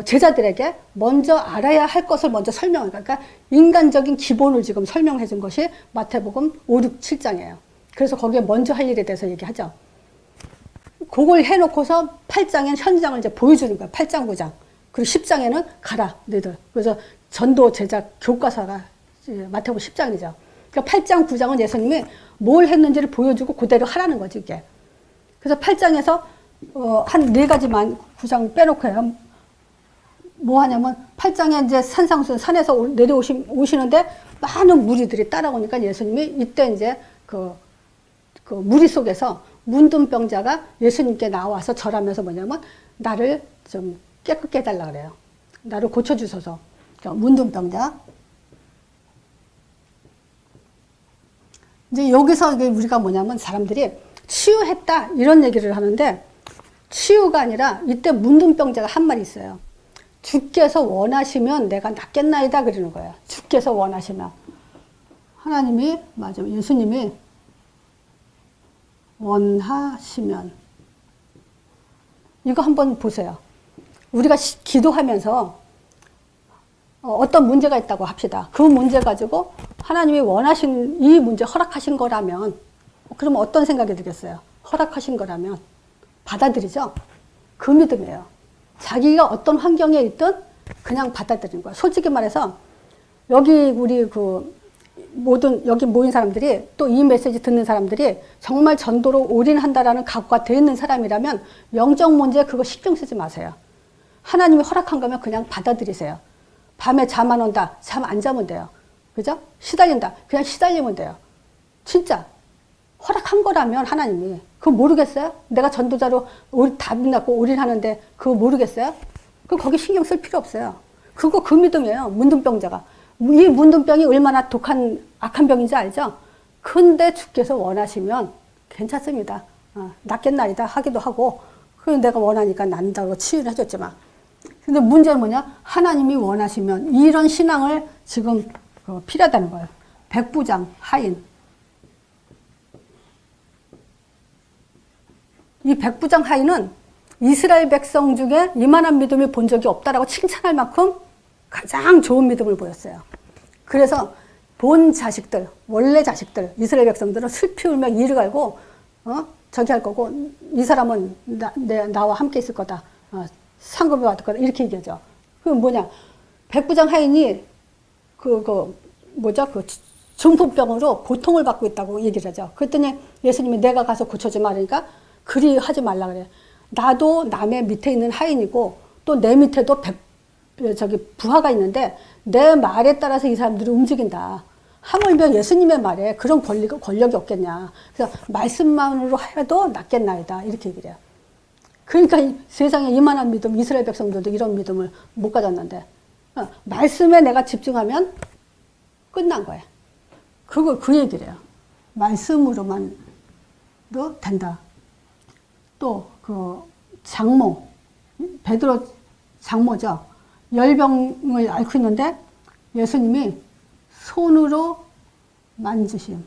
제자들에게 먼저 알아야 할 것을 먼저 설명해요. 그러니까 인간적인 기본을 지금 설명해 준 것이 마태복음 5, 6, 7장이에요. 그래서 거기에 먼저 할 일에 대해서 얘기하죠. 그걸 해놓고서 8장엔 현장을 이제 보여주는 거예요. 8장, 9장. 그리고 10장에는 가라, 너희들. 그래서 전도 제작 교과서가 마태복음 10장이죠. 그러니까 8장, 9장은 예수님이 뭘 했는지를 보여주고 그대로 하라는 거지, 이게. 그래서 8장에서 한 4가지만 9장 빼놓고 해요. 뭐 하냐면 8장에 이제 산에서 내려오시는데 많은 무리들이 따라오니까 예수님이 이때 이제 그 무리 속에서 문둥병자가 예수님께 나와서 절하면서 뭐냐면 나를 좀 깨끗게 해달라 그래요. 나를 고쳐주소서. 그러니까 문둥병자. 이제 여기서 우리가 뭐냐면 사람들이 치유했다 이런 얘기를 하는데 치유가 아니라 이때 문둥병자가 한 말이 있어요. 주께서 원하시면 내가 낫겠나이다 그러는 거예요. 주께서 원하시면. 하나님이 맞아요. 예수님이 원하시면. 이거 한번 보세요. 우리가 기도하면서 어떤 문제가 있다고 합시다. 그 문제 가지고 하나님이 원하신 이 문제 허락하신 거라면 그러면 어떤 생각이 들겠어요? 허락하신 거라면 받아들이죠. 그 믿음이에요. 자기가 어떤 환경에 있든 그냥 받아들이는 거야. 솔직히 말해서 여기 우리 모든 여기 모인 사람들이 또 이 메시지 듣는 사람들이 정말 전도로 올인한다라는 각오가 돼 있는 사람이라면 영적 문제 그거 신경 쓰지 마세요. 하나님이 허락한 거면 그냥 받아들이세요. 밤에 잠 안 온다. 잠 안 자면 돼요. 그죠? 시달린다. 그냥 시달리면 돼요. 진짜. 허락한 거라면 하나님이. 그거 모르겠어요? 내가 전도자로 답 낳고 올인하는데 그거 모르겠어요? 그거 거기 신경 쓸 필요 없어요. 그거 그 믿음이에요. 문둥병자가. 이 문둥병이 얼마나 독한 악한 병인지 알죠? 근데 주께서 원하시면 괜찮습니다. 낫겠나이다 하기도 하고 그래서 내가 원하니까 난다고 치유를 해줬지만 근데 문제는 뭐냐? 하나님이 원하시면 이런 신앙을 지금 필요하다는 거예요. 백부장 하인. 이 백부장 하인은 이스라엘 백성 중에 이만한 믿음을 본 적이 없다라고 칭찬할 만큼 가장 좋은 믿음을 보였어요. 그래서 본 자식들, 원래 자식들, 이스라엘 백성들은 슬피 울며 이를 갈고, 저기 할 거고, 이 사람은 나와 함께 있을 거다. 상급을 받을 거다. 이렇게 얘기하죠. 그럼 뭐냐. 백부장 하인이, 중풍병으로 고통을 받고 있다고 얘기를 하죠. 그랬더니 예수님이 내가 가서 고쳐주마. 그러니까 그리 하지 말라 그래. 나도 남의 밑에 있는 하인이고, 또 내 밑에도 부하가 있는데, 내 말에 따라서 이 사람들이 움직인다. 하물며 예수님의 말에 그런 권력이 없겠냐. 그래서 말씀만으로 해도 낫겠나이다. 이렇게 얘기를 해요. 그러니까 세상에 이만한 믿음, 이스라엘 백성들도 이런 믿음을 못 가졌는데, 말씀에 내가 집중하면 끝난 거예요. 그 얘기를 해요. 말씀으로만도 된다. 또, 장모, 베드로 장모죠. 열병을 앓고 있는데 예수님이 손으로 만지심.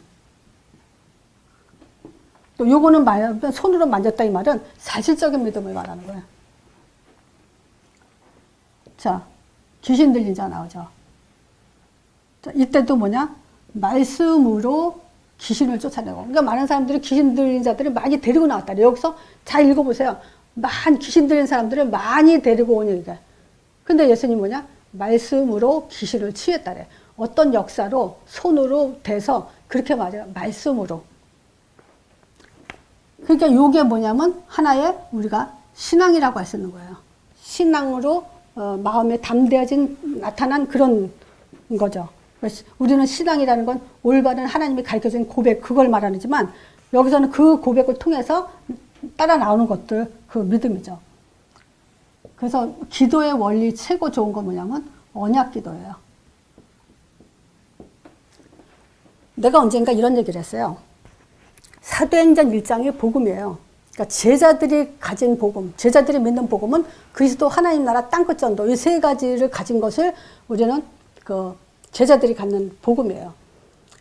또 요거는 손으로 만졌다 이 말은 사실적인 믿음을 말하는 거예요. 자, 귀신 들린 자 나오죠. 자, 이때도 뭐냐? 말씀으로 귀신을 쫓아내고. 그러니까 많은 사람들이 귀신 들린 자들을 많이 데리고 나왔다. 여기서 잘 읽어보세요. 귀신 들린 사람들을 많이 데리고 오는 얘기가. 근데 예수님 뭐냐? 말씀으로 귀신을 치유했다래. 어떤 역사로 손으로 대서 그렇게 말해요. 말씀으로. 그러니까 요게 뭐냐면 하나의 우리가 신앙이라고 할 수 있는 거예요. 신앙으로 마음에 담대해진 나타난 그런 거죠. 우리는 신앙이라는 건 올바른 하나님이 가르쳐준 고백 그걸 말하지만 여기서는 그 고백을 통해서 따라 나오는 것들 그 믿음이죠. 그래서 기도의 원리 최고 좋은 건 뭐냐면 언약 기도예요. 내가 언젠가 이런 얘기를 했어요. 사도행전 1장이 복음이에요. 그러니까 제자들이 가진 복음, 제자들이 믿는 복음은 그리스도 하나님 나라 땅끝 전도 이 세 가지를 가진 것을 우리는 제자들이 갖는 복음이에요.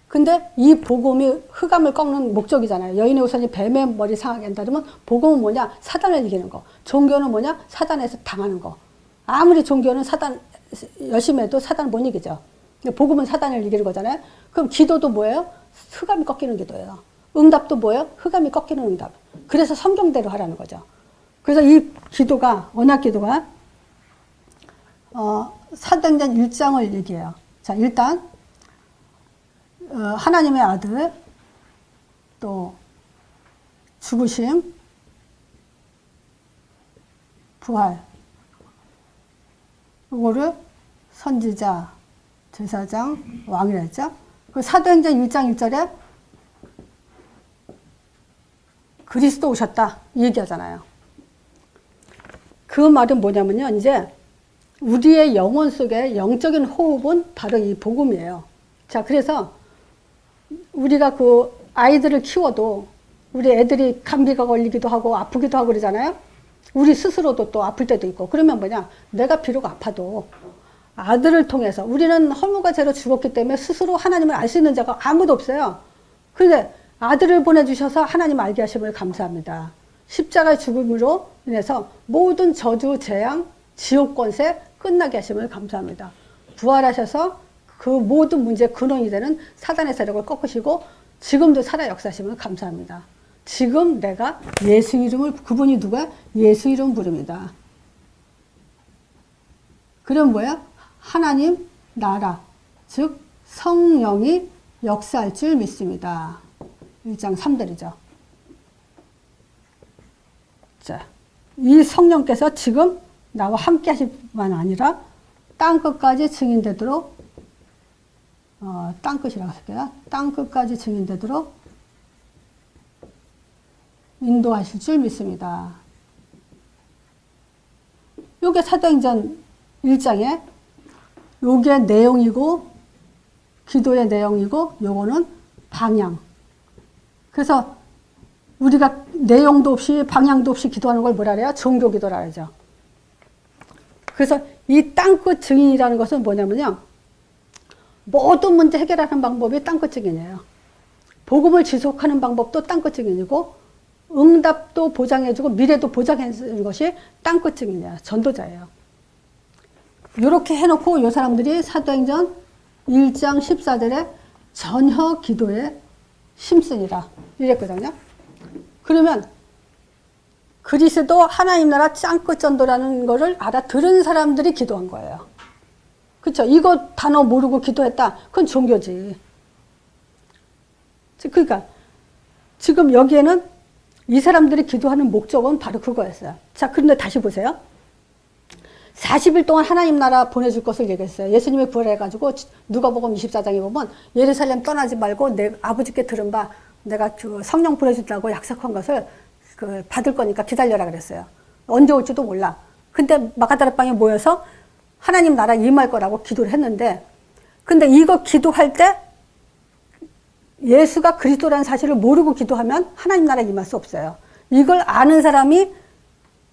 근데 이 복음이 흑암을 꺾는 목적이잖아요. 여인의 우선이 뱀의 머리 상하게 한다 그러면 복음은 뭐냐? 사단을 이기는 거. 종교는 뭐냐? 사단에서 당하는 거. 아무리 종교는 사단 열심히 해도 사단을 못 이기죠. 복음은 사단을 이기는 거잖아요. 그럼 기도도 뭐예요? 흑암이 꺾이는 기도예요. 응답도 뭐예요? 흑암이 꺾이는 응답. 그래서 성경대로 하라는 거죠. 그래서 이 기도가 언약 기도가 사도행전 1장을 얘기해요. 자, 일단 하나님의 아들, 또 죽으심, 부활, 이거를 선지자, 제사장, 왕이라 했죠. 그 사도행전 1장 1절에 그리스도 오셨다 이 얘기하잖아요. 그 말은 뭐냐면요. 이제 우리의 영혼 속에 영적인 호흡은 바로 이 복음이에요. 자, 그래서 우리가 그 아이들을 키워도 우리 애들이 감기가 걸리기도 하고 아프기도 하고 그러잖아요. 우리 스스로도 또 아플 때도 있고. 그러면 뭐냐? 내가 비록 아파도 아들을 통해서 우리는 허물과 죄로 죽었기 때문에 스스로 하나님을 알 수 있는 자가 아무도 없어요. 그런데 아들을 보내주셔서 하나님 알게 하심을 감사합니다. 십자가의 죽음으로 인해서 모든 저주, 재앙, 지옥 권세 끝나게 하심을 감사합니다. 부활하셔서 그 모든 문제의 근원이 되는 사단의 세력을 꺾으시고 지금도 살아 역사하심을 감사합니다. 지금 내가 예수 이름을, 그분이 누가? 예수 이름 부릅니다. 그럼 뭐야? 하나님 나라, 즉 성령이 역사할 줄 믿습니다. 1장 3절이죠. 자, 이 성령께서 지금 나와 함께 하실 뿐만 아니라 땅끝까지 증인되도록 땅끝이라고 할게요. 땅끝까지 증인되도록 인도하실 줄 믿습니다. 요게 사도행전 1장에 요게 내용이고 기도의 내용이고 요거는 방향. 그래서 우리가 내용도 없이 방향도 없이 기도하는 걸 뭐라 그래요? 종교 기도라 그러죠. 그래서 이 땅끝 증인이라는 것은 뭐냐면요. 모든 문제 해결하는 방법이 땅끝 증인이에요. 복음을 지속하는 방법도 땅끝 증인이고 응답도 보장해주고 미래도 보장해주는 것이 땅끝 증인이에요. 전도자예요. 이렇게 해놓고 이 사람들이 사도행전 1장 14절에 전혀 기도에 심쓰니라 이랬거든요. 그러면 그리스도 하나님 나라 땅끝 전도라는 거를 알아들은 사람들이 기도한 거예요. 그렇죠? 이거 단어 모르고 기도했다. 그건 종교지. 그러니까 지금 여기에는 이 사람들이 기도하는 목적은 바로 그거였어요. 자, 그런데 다시 보세요. 40일 동안 하나님 나라 보내줄 것을 얘기했어요. 예수님이 부활해가지고 누가복음 24장에 보면 예루살렘 떠나지 말고 내 아버지께 들은 바 내가 그 성령 보내준다고 약속한 것을 그 받을 거니까 기다려라 그랬어요. 언제 올지도 몰라. 근데 마가다락방에 모여서 하나님 나라 임할 거라고 기도를 했는데, 근데 이거 기도할 때 예수가 그리스도라는 사실을 모르고 기도하면 하나님 나라 임할 수 없어요. 이걸 아는 사람이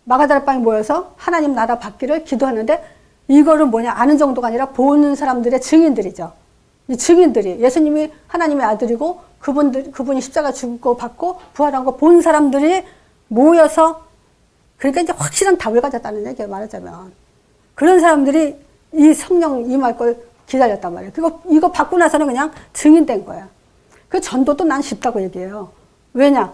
마가다락방에 모여서 하나님 나라 받기를 기도하는데, 이거를 뭐냐 아는 정도가 아니라 보는 사람들의 증인들이죠. 이 증인들이 예수님이 하나님의 아들이고 그분이 십자가 죽고 받고 부활한 거 본 사람들이 모여서, 그러니까 이제 확실한 답을 가졌다는 얘기예요, 말하자면. 그런 사람들이 이 성령 임할 걸 기다렸단 말이에요. 이거 받고 나서는 그냥 증인된 거예요. 그 전도도 난 쉽다고 얘기해요. 왜냐?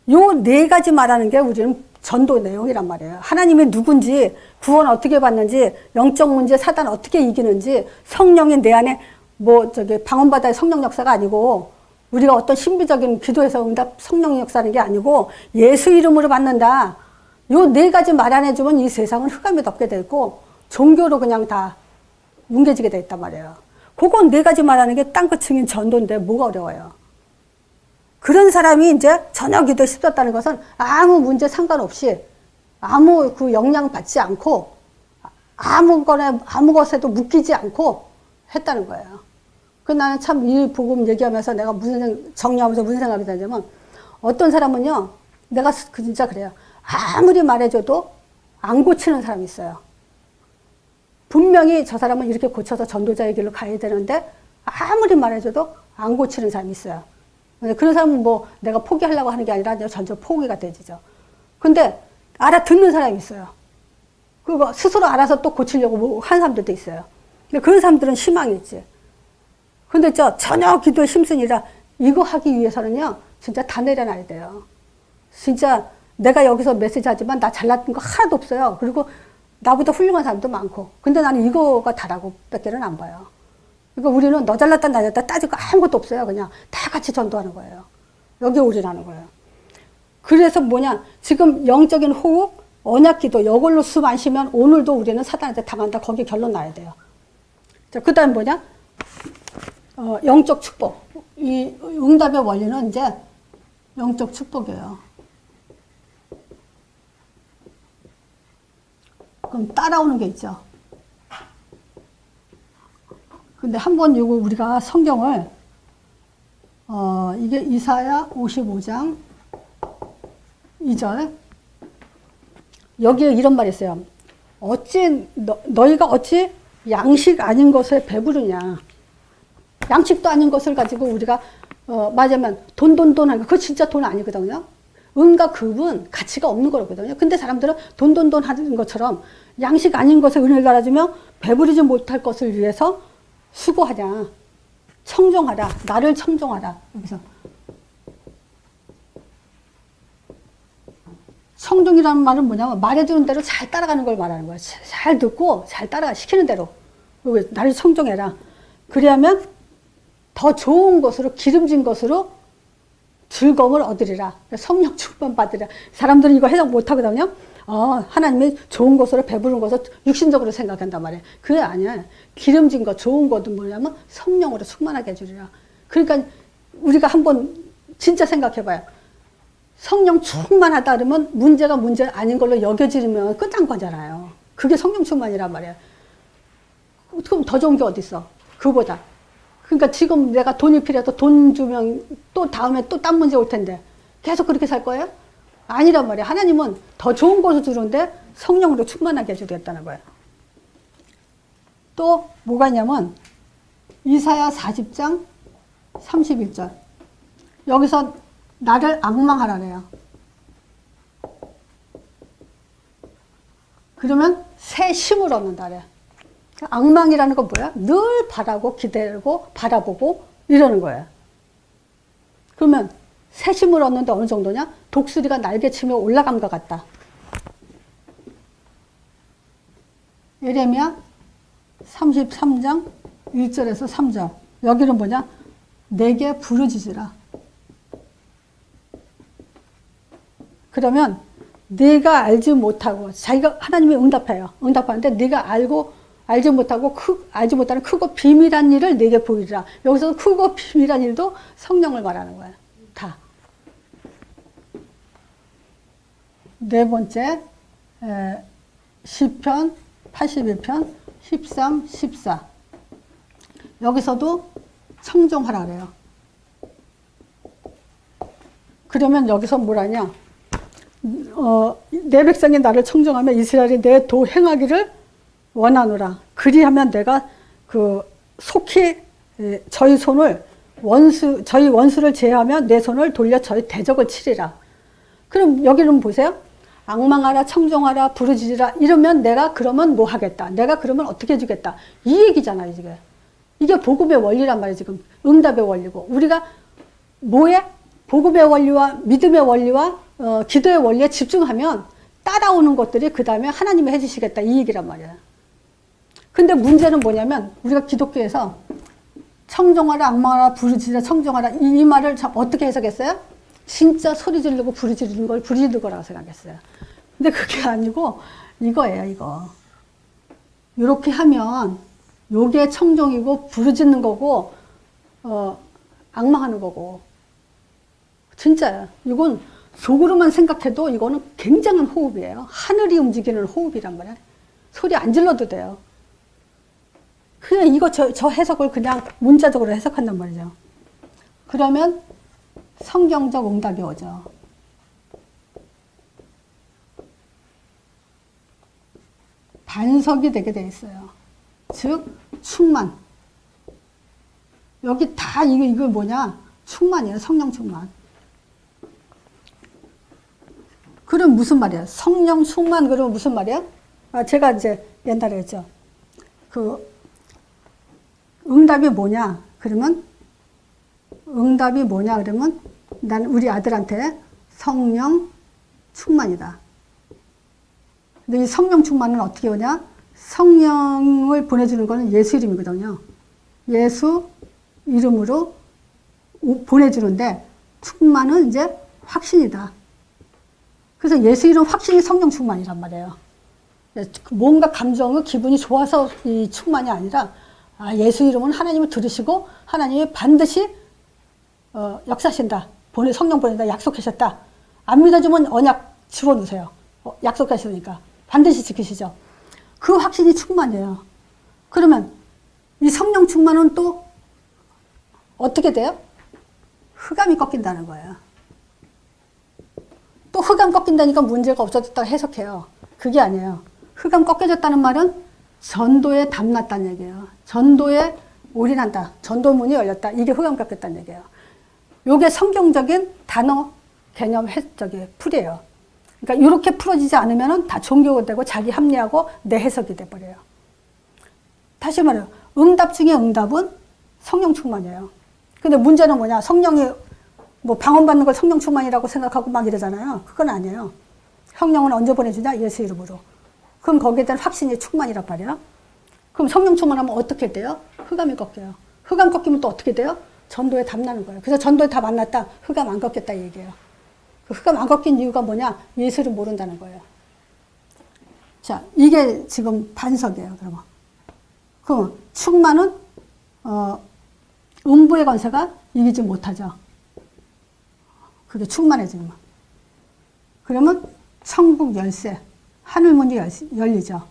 요 네 가지 말하는 게 우리는 전도 내용이란 말이에요. 하나님이 누군지, 구원 어떻게 받는지, 영적 문제 사단 어떻게 이기는지, 성령이 내 안에 방언바다의 성령 역사가 아니고, 우리가 어떤 신비적인 기도에서 응답 성령 역사하는 게 아니고, 예수 이름으로 받는다. 요 네 가지 말 안 해주면 이 세상은 흑암이 덮게 돼 있고, 종교로 그냥 다 뭉개지게 돼 있단 말이에요. 그건 네 가지 말하는 게 땅끝 증인 전도인데 뭐가 어려워요. 그런 사람이 이제 전혀 기도에 씹었다는 것은 아무 문제 상관없이 아무 그 영향 받지 않고 아무 것에도 묶이지 않고 했다는 거예요. 그 나는 참 이 복음 얘기하면서 내가 정리하면서 무슨 생각이 드냐면, 어떤 사람은요, 내가 진짜 그래요. 아무리 말해줘도 안 고치는 사람이 있어요. 분명히 저 사람은 이렇게 고쳐서 전도자의 길로 가야 되는데 아무리 말해줘도 안 고치는 사람이 있어요. 그런 사람은 내가 포기하려고 하는 게 아니라 전혀 포기가 되지죠. 근데 알아듣는 사람이 있어요. 그거 스스로 알아서 또 고치려고 하는 사람들도 있어요. 근데 그런 사람들은 희망이 있지. 근데 전혀 기도에 심슨이라 이거 하기 위해서는요, 진짜 다 내려놔야 돼요. 진짜 내가 여기서 메시지 하지만 나 잘났던 거 하나도 없어요. 그리고 나보다 훌륭한 사람도 많고. 근데 나는 이거가 다라고 밖에는 안 봐요. 그러니까 우리는 너 잘났다 나 잘났다 따지고 아무것도 없어요. 그냥 다 같이 전도하는 거예요. 여기에 올인하는 거예요. 그래서 지금 영적인 호흡, 언약기도 이걸로 숨 안 쉬면 오늘도 우리는 사단한테 당한다. 거기 결론 나야 돼요. 자, 그 다음 영적 축복. 이 응답의 원리는 이제 영적 축복이에요. 그럼 따라오는 게 있죠. 근데 한번 이거 우리가 성경을, 이게 이사야 55장 2절. 여기에 이런 말이 있어요. 너희가 어찌 양식 아닌 것에 배부르냐. 양식도 아닌 것을 가지고 우리가, 말하자면 돈 하는 거, 그거 진짜 돈 아니거든요. 은과 금은 가치가 없는 거거든요. 근데 사람들은 돈 하는 것처럼 양식 아닌 것에 은혜를 갈아주며 배부르지 못할 것을 위해서 수고하냐. 청정하라. 나를 청정하라. 여기서. 청정이라는 말은 뭐냐면 말해주는 대로 잘 따라가는 걸 말하는 거야. 잘 듣고 잘 따라가. 시키는 대로. 나를 청정해라. 그래야면 더 좋은 것으로, 기름진 것으로 즐거움을 얻으리라. 성령 충만 받으리라. 사람들은 이거 해석 못 하거든요. 하나님이 좋은 것으로, 배부른 것을 육신적으로 생각한단 말이에요. 그게 아니야. 기름진 것, 좋은 것은 뭐냐면 성령으로 충만하게 해주리라. 그러니까 우리가 한번 진짜 생각해봐요. 성령 충만하다 그러면 문제가 문제 아닌 걸로 여겨지면 끝난 거잖아요. 그게 성령 충만이란 말이에요. 그럼 더 좋은 게 어디 있어? 그거보다. 그러니까 지금 내가 돈이 필요해서 돈 주면 또 다음에 또 딴 문제 올 텐데 계속 그렇게 살 거예요? 아니란 말이에요. 하나님은 더 좋은 것을 주는데 성령으로 충만하게 해주겠다는 거예요. 또 뭐가 있냐면 이사야 40장 31절. 여기서 나를 앙망하라래요. 그러면 새 힘을 얻는다래요. 앙망이라는 건 뭐야? 늘 바라고 기대고 바라보고 이러는 거예요. 그러면 새 힘을 얻는데 어느 정도냐? 독수리가 날개치며 올라간 것 같다. 예레미야 33장 1절에서 3절. 여기는 뭐냐? 내게 부르짖으라. 그러면 네가 알지 못하고, 자기가 하나님이 응답해요. 응답하는데 네가 알지 못하고 알지 못하는 크고 비밀한 일을 내게 보이리라. 여기서 크고 비밀한 일도 성령을 말하는 거예요. 다. 네 번째, 시편 81편 13, 14. 여기서도 청종하라 그래요. 그러면 여기서 뭐라냐? 내 백성이 나를 청종하면 이스라엘이 내 도 행하기를 원하노라. 그리하면 내가 속히 저희 원수를 제하며 내 손을 돌려 저희 대적을 치리라. 그럼 여기는 보세요. 앙망하라, 청종하라, 부르짖으라 이러면 내가 그러면 뭐 하겠다. 내가 그러면 어떻게 해주겠다. 이 얘기잖아요, 지금. 이게 복음의 원리란 말이에요, 지금. 응답의 원리고. 우리가 뭐에? 복음의 원리와 믿음의 원리와 기도의 원리에 집중하면 따라오는 것들이 그 다음에 하나님이 해주시겠다. 이 얘기란 말이에요. 근데 문제는 뭐냐면 우리가 기독교에서 청종하라, 앙망하라, 부르짖으라, 청종하라 이 말을 어떻게 해석했어요? 진짜 소리 지르고 부르짖는 걸 부르짖는 거라고 생각했어요. 근데 그게 아니고 이거예요, 이거. 이렇게 하면 요게 청종이고 부르짖는 거고 앙망하는 거고. 진짜요. 이건 속으로만 생각해도 이거는 굉장한 호흡이에요. 하늘이 움직이는 호흡이란 말이에요. 소리 안 질러도 돼요. 그냥 이거 저 해석을 그냥 문자적으로 해석한단 말이죠. 그러면 성경적 응답이 오죠. 반석이 되게 돼 있어요. 즉 충만. 여기 다 이거 뭐냐? 충만이에요. 성령 충만. 그럼 무슨 말이야? 성령 충만 그러면 무슨 말이야? 제가 이제 옛날에 했죠. 응답이 뭐냐? 그러면 응답이 뭐냐? 그러면 난 우리 아들한테 성령 충만이다. 근데 이 성령 충만은 어떻게 오냐? 성령을 보내주는 거는 예수 이름이거든요. 예수 이름으로 보내주는데 충만은 이제 확신이다. 그래서 예수 이름 확신이 성령 충만이란 말이에요. 뭔가 감정의 기분이 좋아서 이 충만이 아니라 예수 이름은 하나님을 들으시고 하나님이 반드시 역사하신다. 성령 보낸다. 약속하셨다. 안 믿어주면 언약 집어넣으세요. 약속하시니까. 반드시 지키시죠. 그 확신이 충만이에요. 그러면 이 성령 충만은 또 어떻게 돼요? 흑암이 꺾인다는 거예요. 또 흑암 꺾인다니까 문제가 없어졌다고 해석해요. 그게 아니에요. 흑암 꺾여졌다는 말은 전도에 담났다는 얘기예요. 전도에 올인한다. 전도문이 열렸다. 이게 흑암 꺾였다는 얘기예요. 요게 성경적인 단어, 개념, 풀이에요. 그러니까 이렇게 풀어지지 않으면 다 종교가 되고 자기 합리하고 내 해석이 돼버려요. 다시 말해요. 응답 중에 응답은 성령 충만이에요. 근데 문제는 뭐냐? 성령이 방언받는 걸 성령 충만이라고 생각하고 막 이러잖아요. 그건 아니에요. 성령은 언제 보내주냐? 예수 이름으로. 그럼 거기에 대한 확신이 충만이란 말이에요. 그럼 성령 충만하면 어떻게 돼요? 흑암이 꺾여요. 흑암 꺾이면 또 어떻게 돼요? 전도에 답나는 거예요. 그래서 전도에 답 안 났다. 흑암 안 꺾였다 이 얘기예요. 그 흑암 안 꺾인 이유가 뭐냐? 예수를 모른다는 거예요. 자, 이게 지금 반석이에요. 그러면 충만은 음부의 권세가 이기지 못하죠. 그게 충만해지면. 그러면 천국 열쇠, 하늘문이 열리죠.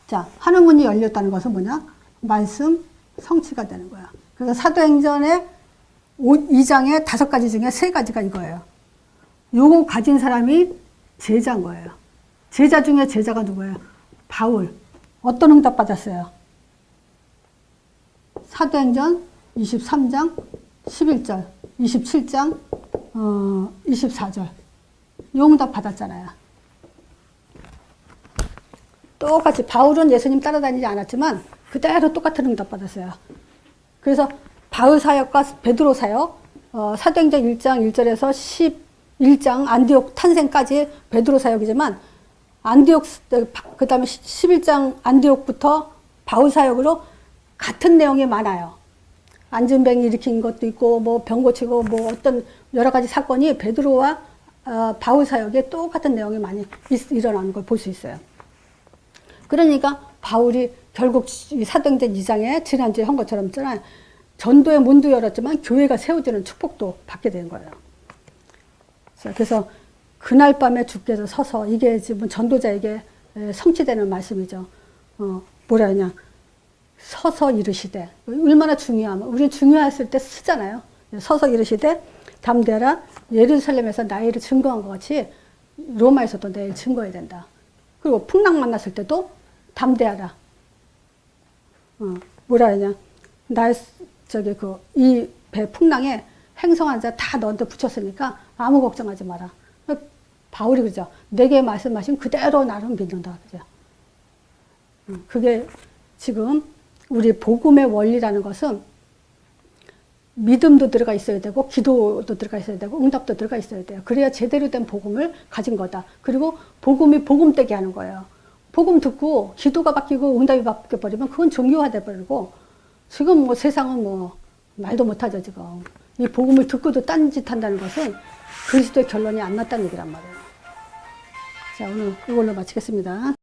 자, 하늘문이 열렸다는 것은 뭐냐? 말씀 성취가 되는 거야. 그래서 사도행전의 2장의 5가지 중에 3가지가 이거예요. 요거 가진 사람이 제자인 거예요. 제자 중에 제자가 누구예요? 바울. 어떤 응답 받았어요? 사도행전 23장 11절, 27장 24절. 요 응답 받았잖아요. 똑같이 바울은 예수님 따라다니지 않았지만 그대로 똑같은 응답 받았어요. 그래서 바울 사역과 베드로 사역, 사도행전 1장 1절에서 11장 안디옥 탄생까지 베드로 사역이지만 안디옥 그 다음에 11장 안디옥부터 바울 사역으로 같은 내용이 많아요. 안진뱅이 일으킨 것도 있고 뭐 병 고치고 뭐 어떤 여러 가지 사건이 베드로와 바울 사역에 똑같은 내용이 많이 일어나는 걸 볼 수 있어요. 그러니까 바울이 결국 사도행전 2장에 지난주에 한 것처럼 있잖아요. 전도의 문도 열었지만 교회가 세워지는 축복도 받게 된 거예요. 그래서 그날 밤에 주께서 서서 이게 지금 전도자에게 성취되는 말씀이죠. 뭐라 하냐. 서서 이르시되. 얼마나 중요하면 우리는 중요했을 때 쓰잖아요. 서서 이르시되 담대하라. 예루살렘에서 나의 일을 증거한 것 같이 로마에서도 내 일 증거해야 된다. 그리고 풍랑 만났을 때도 담대하라. 뭐라 하냐. 이 배 풍랑에 행성한 자 다 너한테 붙였으니까 아무 걱정하지 마라. 바울이 그죠. 내게 말씀하신 그대로 나를 믿는다. 그죠. 그게 지금 우리 복음의 원리라는 것은 믿음도 들어가 있어야 되고 기도도 들어가 있어야 되고 응답도 들어가 있어야 돼요. 그래야 제대로 된 복음을 가진 거다. 그리고 복음이 복음되게 하는 거예요. 복음 듣고 기도가 바뀌고 응답이 바뀌어버리면 그건 종교화돼 버리고 지금 뭐 세상은 뭐 말도 못하죠 지금. 이 복음을 듣고도 딴짓 한다는 것은 그리스도의 결론이 안 났다는 얘기란 말이에요. 자, 오늘 이걸로 마치겠습니다.